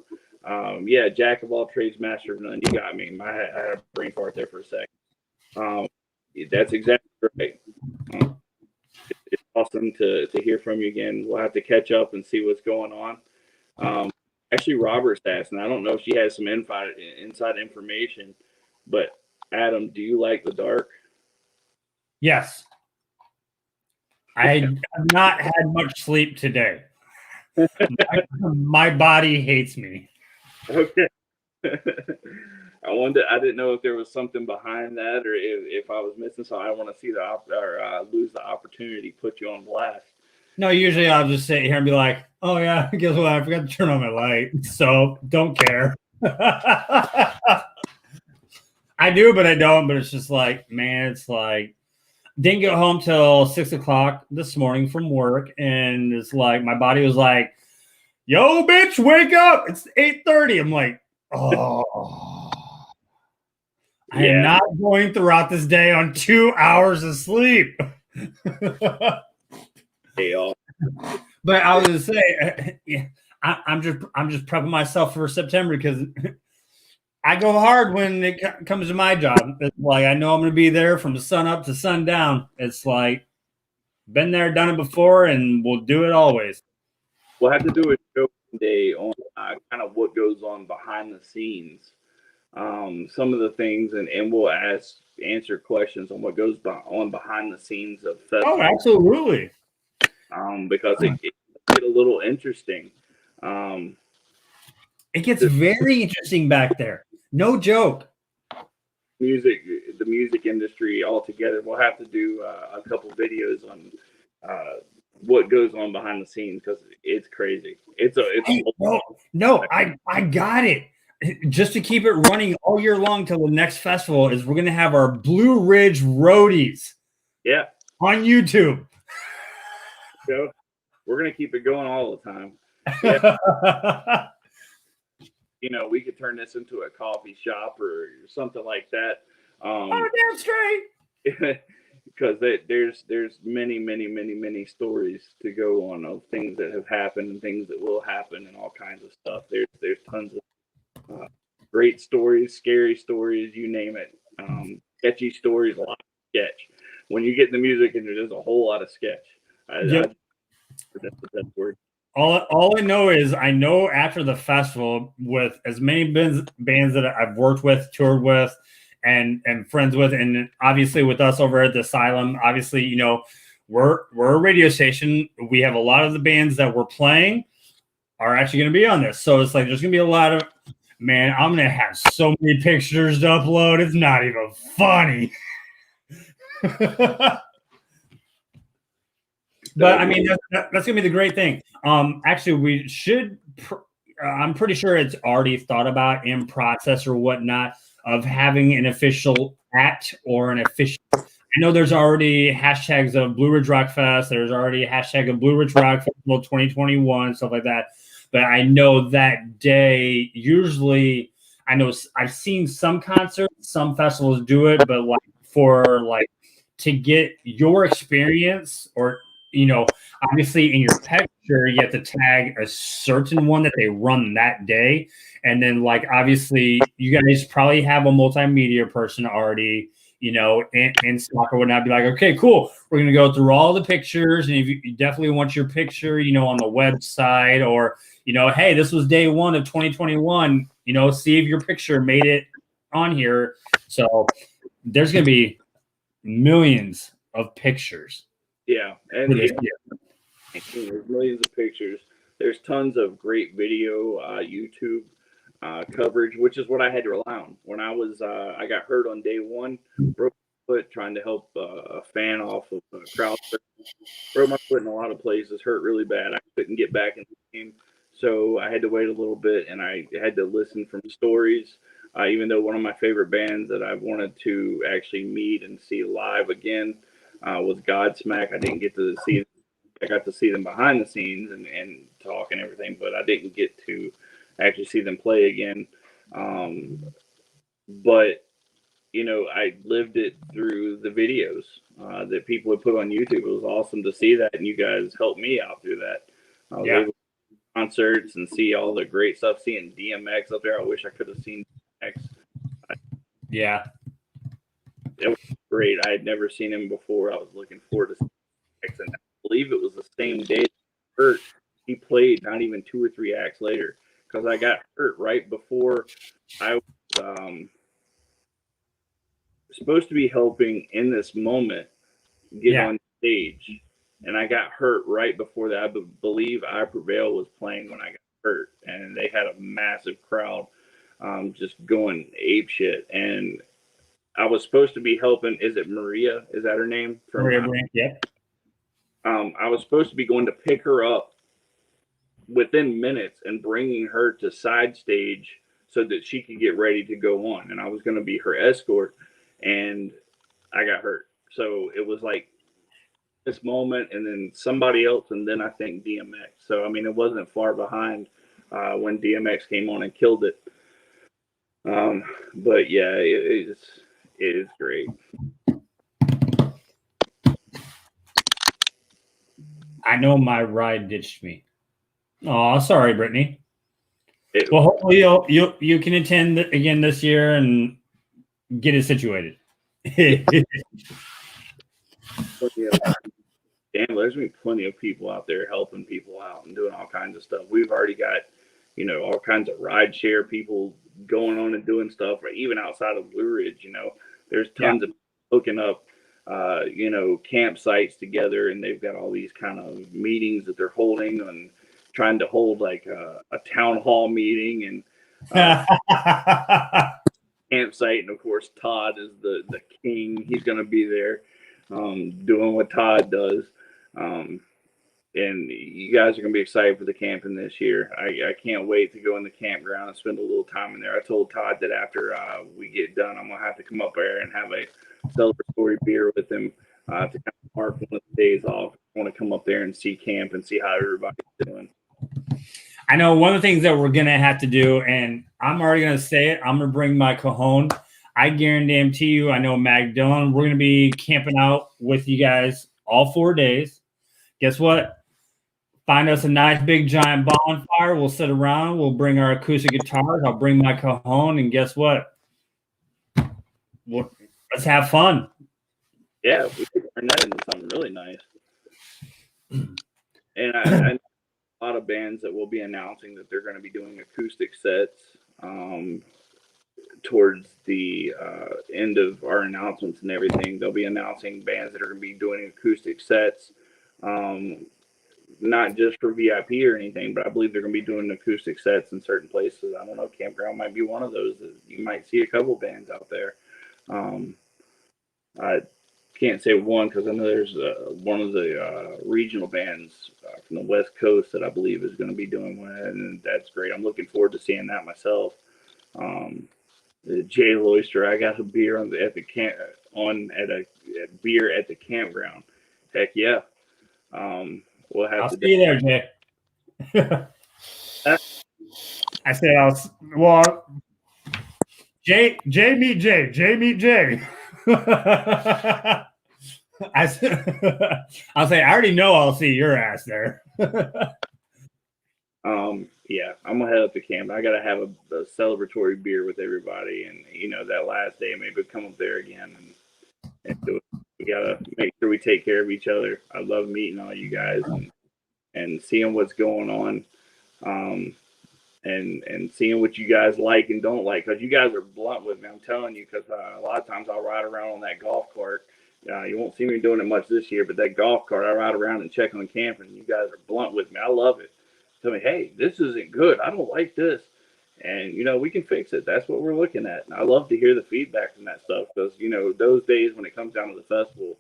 Yeah, jack of all trades, master of none. You got me. I had a brain fart there for a second. That's exactly right. It's awesome to hear from you again. We'll have to catch up and see what's going on. Actually, Robert's asked, and I don't know if she has some inside information, but Adam, do you like the dark? Yes. I have not had much sleep today. My body hates me. Okay. I didn't know if there was something behind that or if I was missing something. I don't want to see lose the opportunity to put you on blast. No, usually I'll just sit here and be like, oh yeah, guess what? I forgot to turn on my light. So don't care. I do, but I don't. But it's just like, man, it's like, didn't get home till 6 o'clock this morning from work. And it's like, my body was like, yo, bitch, wake up. It's 8:30. I'm like, oh, I am not going throughout this day on 2 hours of sleep. But I was gonna say, I'm just prepping myself for September because I go hard when it comes to my job. It's like I know I'm gonna be there from sun up to sundown. It's like been there, done it before, and we'll do it always. We'll have to do a show day on kind of what goes on behind the scenes, some of the things, and we'll answer questions on what goes on behind the scenes of festivals. Oh, absolutely. Because it get a little interesting. It gets very interesting back there. No joke. The music industry altogether. We'll have to do a couple videos on what goes on behind the scenes because it's crazy. I got it. Just to keep it running all year long till the next festival is we're gonna have our Blue Ridge Roadies. Yeah. On YouTube. So we're gonna keep it going all the time. Yeah. We could turn this into a coffee shop or something like that. Damn straight. Because there's many stories to go on of things that have happened and things that will happen and all kinds of stuff. There's tons of great stories, scary stories, you name it. Sketchy stories, a lot of sketch. When you get in the music, and there's a whole lot of sketch. That's the best word. All I know is I know after the festival, with as many bands that I've worked with, toured with, and friends with, and obviously with us over at the Asylum, obviously, we're a radio station. We have a lot of the bands that we're playing are actually going to be on this. So it's like there's going to be a lot of, man, I'm going to have so many pictures to upload. It's not even funny. But I mean, that's gonna be the great thing. Actually, we should. I'm pretty sure it's already thought about in process or whatnot of having an official or an official. I know there's already hashtags of Blue Ridge Rock Fest. There's already a hashtag of Blue Ridge Rock Festival 2021, stuff like that. But I know that day usually. I know I've seen some concerts, some festivals do it, but to get your experience or. Obviously in your picture, you have to tag a certain one that they run that day. And then obviously you guys probably have a multimedia person already, in stock or whatnot. Be like, okay, cool. We're going to go through all the pictures. And if you definitely want your picture, on the website or, hey, this was day one of 2021, see if your picture made it on here. So there's going to be millions of pictures. Yeah, and there's millions of pictures. There's tons of great video, YouTube coverage, which is what I had to rely on when I was. I got hurt on day one, broke my foot trying to help a fan off of a crowd. Broke my foot in a lot of places, hurt really bad. I couldn't get back in the game, so I had to wait a little bit, and I had to listen from stories. Even though one of my favorite bands that I wanted to actually meet and see live again was Godsmack. I didn't get to see. I got to see them behind the scenes and talk and everything, but I didn't get to actually see them play again. But I lived it through the videos that people would put on YouTube. It was awesome to see that, and you guys helped me out through that. I was able to concerts and see all the great stuff. Seeing DMX up there, I wish I could have seen DMX. Yeah, it was great. I had never seen him before. I was looking forward to seeing DMX, and I believe it was the same day hurt. He played not even 2 or 3 acts later, because I got hurt right before I was supposed to be helping in this moment get on stage, and I got hurt right before that. I believe I Prevail was playing when I got hurt, and they had a massive crowd just going ape shit. And I was supposed to be helping. Is it Maria? Is that her name? Maria Brink, yeah. I was supposed to be going to pick her up within minutes and bringing her to side stage so that she could get ready to go on. And I was going to be her escort, and I got hurt. So it was like this moment, and then somebody else, and then I think DMX. So, I mean, it wasn't far behind when DMX came on and killed it. But yeah, it is great. I know my ride ditched me. Oh, sorry, Brittany. Well, hopefully you can attend again this year and get it situated. Damn, there's been plenty of people out there helping people out and doing all kinds of stuff. We've already got, all kinds of ride share people going on and doing stuff, or even outside of Blue Ridge. There's tons of hooking up, campsites together, and they've got all these kind of meetings that they're holding and trying to hold like a town hall meeting and campsite. And of course, Todd is the king. He's going to be there doing what Todd does. And you guys are going to be excited for the camping this year. I can't wait to go in the campground and spend a little time in there. I told Todd that after we get done, I'm going to have to come up there and have a celebratory beer with him to kind of mark one of the days off. I want to come up there and see camp and see how everybody's doing. I know one of the things that we're going to have to do, and I'm already going to say it, I'm going to bring my cajon. I guarantee you, I know Mag Dillon, we're going to be camping out with you guys all 4 days. Guess what? Find us a nice big giant bonfire. We'll sit around. We'll bring our acoustic guitars. I'll bring my cajon, and guess what? Let's have fun. Yeah, we could turn that into something really nice. And I know a lot of bands that will be announcing that they're going to be doing acoustic sets towards the end of our announcements and everything. They'll be announcing bands that are going to be doing acoustic sets. Not just for VIP or anything, but I believe they're going to be doing acoustic sets in certain places. I don't know, Campground might be one of those that you might see a couple bands out there. I can't say one because I know there's one of the regional bands from the West Coast that I believe is going to be doing one, and that's great. I'm looking forward to seeing that myself. Jay Loyster, I got a beer at the beer at the campground. Heck yeah. We'll have I'll to see you there, Jay. I said, Jay meet Jay. Jay meet Jay. I'll say, I already know I'll see your ass there. Yeah, I'm gonna head up to camp. I gotta have a celebratory beer with everybody, and that last day maybe come up there again and do it. We gotta make sure we take care of each other. I love meeting all you guys and seeing what's going on. and seeing what you guys like and don't like, because you guys are blunt with me. I'm telling you, because a lot of times I'll ride around on that golf cart. You won't see me doing it much this year, but that golf cart, I ride around and check on camping. You guys are blunt with me. I love it. Tell me, hey, this isn't good. I don't like this. And, we can fix it. That's what we're looking at. And I love to hear the feedback from that stuff because, those days when it comes down to the festival,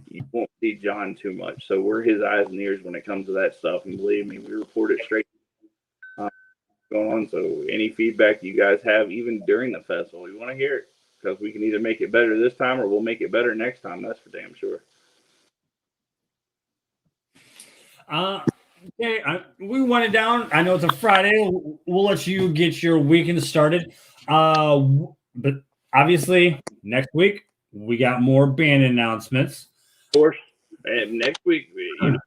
you won't see John too much. So we're his eyes and ears when it comes to that stuff. And believe me, we report it straight going on. So any feedback you guys have, even during the festival, we want to hear it because we can either make it better this time or we'll make it better next time. That's for damn sure. Okay, we went it down. I know it's a Friday. We'll let you get your weekend started. But obviously, next week, we got more band announcements. Of course. And next week, you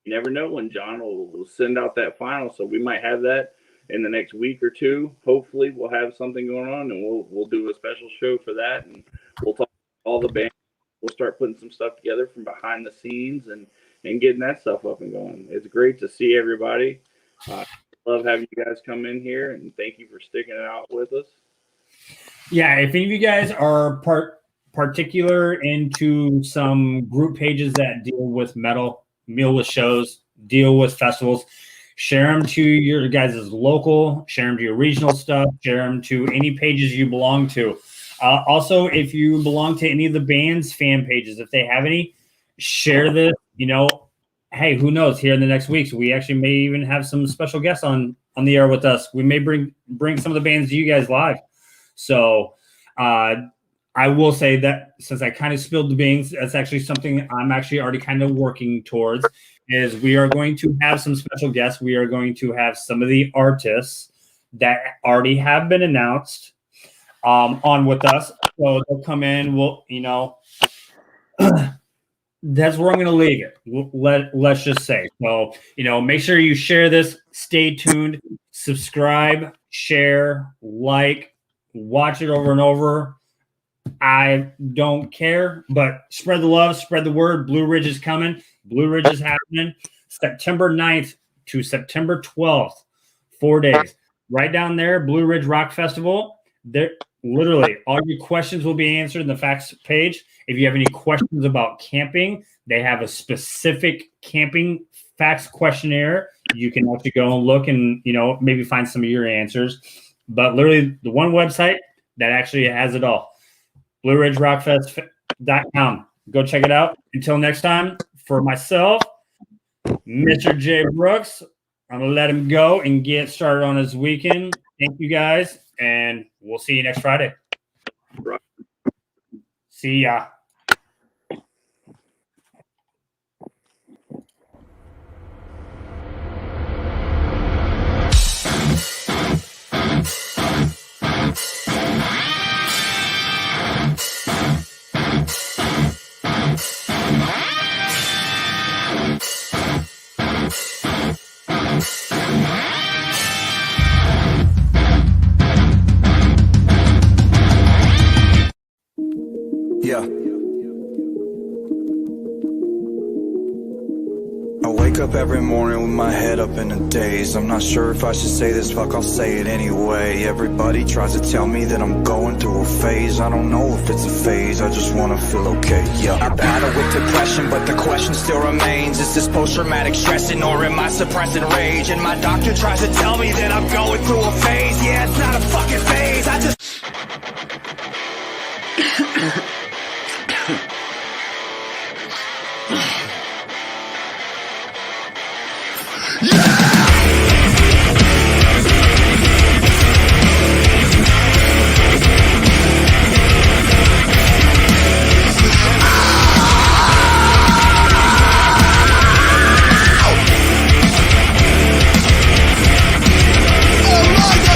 never know when John will send out that final. So we might have that in the next week or two. Hopefully, we'll have something going on, and we'll do a special show for that. And we'll talk to all the bands. We'll start putting some stuff together from behind the scenes and getting that stuff up and going. It's great to see everybody. Love having you guys come in here, and thank you for sticking it out with us. Yeah, if any of you guys are particular into some group pages that deal with metal, deal with shows, deal with festivals, share them to your guys' local, share them to your regional stuff, share them to any pages you belong to. Also, if you belong to any of the band's fan pages, if they have any, share this. Hey, who knows? Here in the next weeks, we actually may even have some special guests on the air with us. We may bring some of the bands to you guys live. So I will say that since I kind of spilled the beans, that's actually something I'm actually already kind of working towards. Is we are going to have some special guests. We are going to have some of the artists that already have been announced on with us. So they'll come in. We'll that's where I'm going to leave it. Let's just say. So, make sure you share this. Stay tuned. Subscribe, share, like, watch it over and over. I don't care, but spread the love, spread the word. Blue Ridge is coming. Blue Ridge is happening September 9th to September 12th. 4 days. Right down there, Blue Ridge Rock Festival. There, literally, all your questions will be answered in the facts page. If you have any questions about camping, they have a specific camping facts questionnaire. You can actually go and look and, maybe find some of your answers. But literally, the one website that actually has it all. BlueRidgeRockFest.com. Go check it out. Until next time, for myself, Mr. Jay Brooks, I'm going to let him go and get started on his weekend. Thank you, guys, and we'll see you next Friday. See ya. Yeah. I wake up every morning with my head up in a daze. I'm not sure if I should say this, fuck, I'll say it anyway. Everybody tries to tell me that I'm going through a phase. I don't know if it's a phase, I just wanna feel okay, yeah. I battle with depression, but the question still remains. Is this post-traumatic stressing or am I suppressing rage? And my doctor tries to tell me that I'm going through a phase. Yeah, it's not a fucking phase, I just... Oh my God.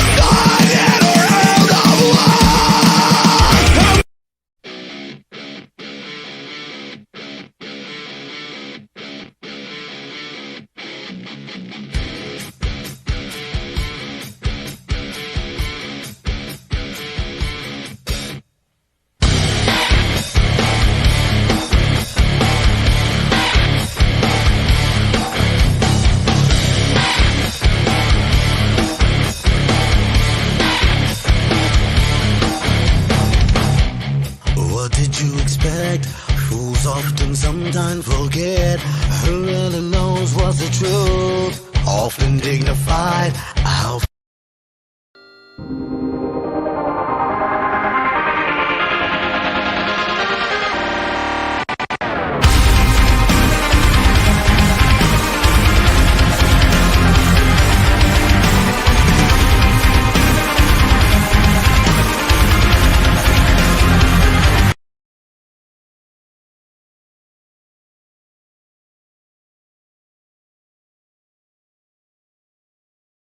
sometimes forget who really knows what's the truth. Often dignified, how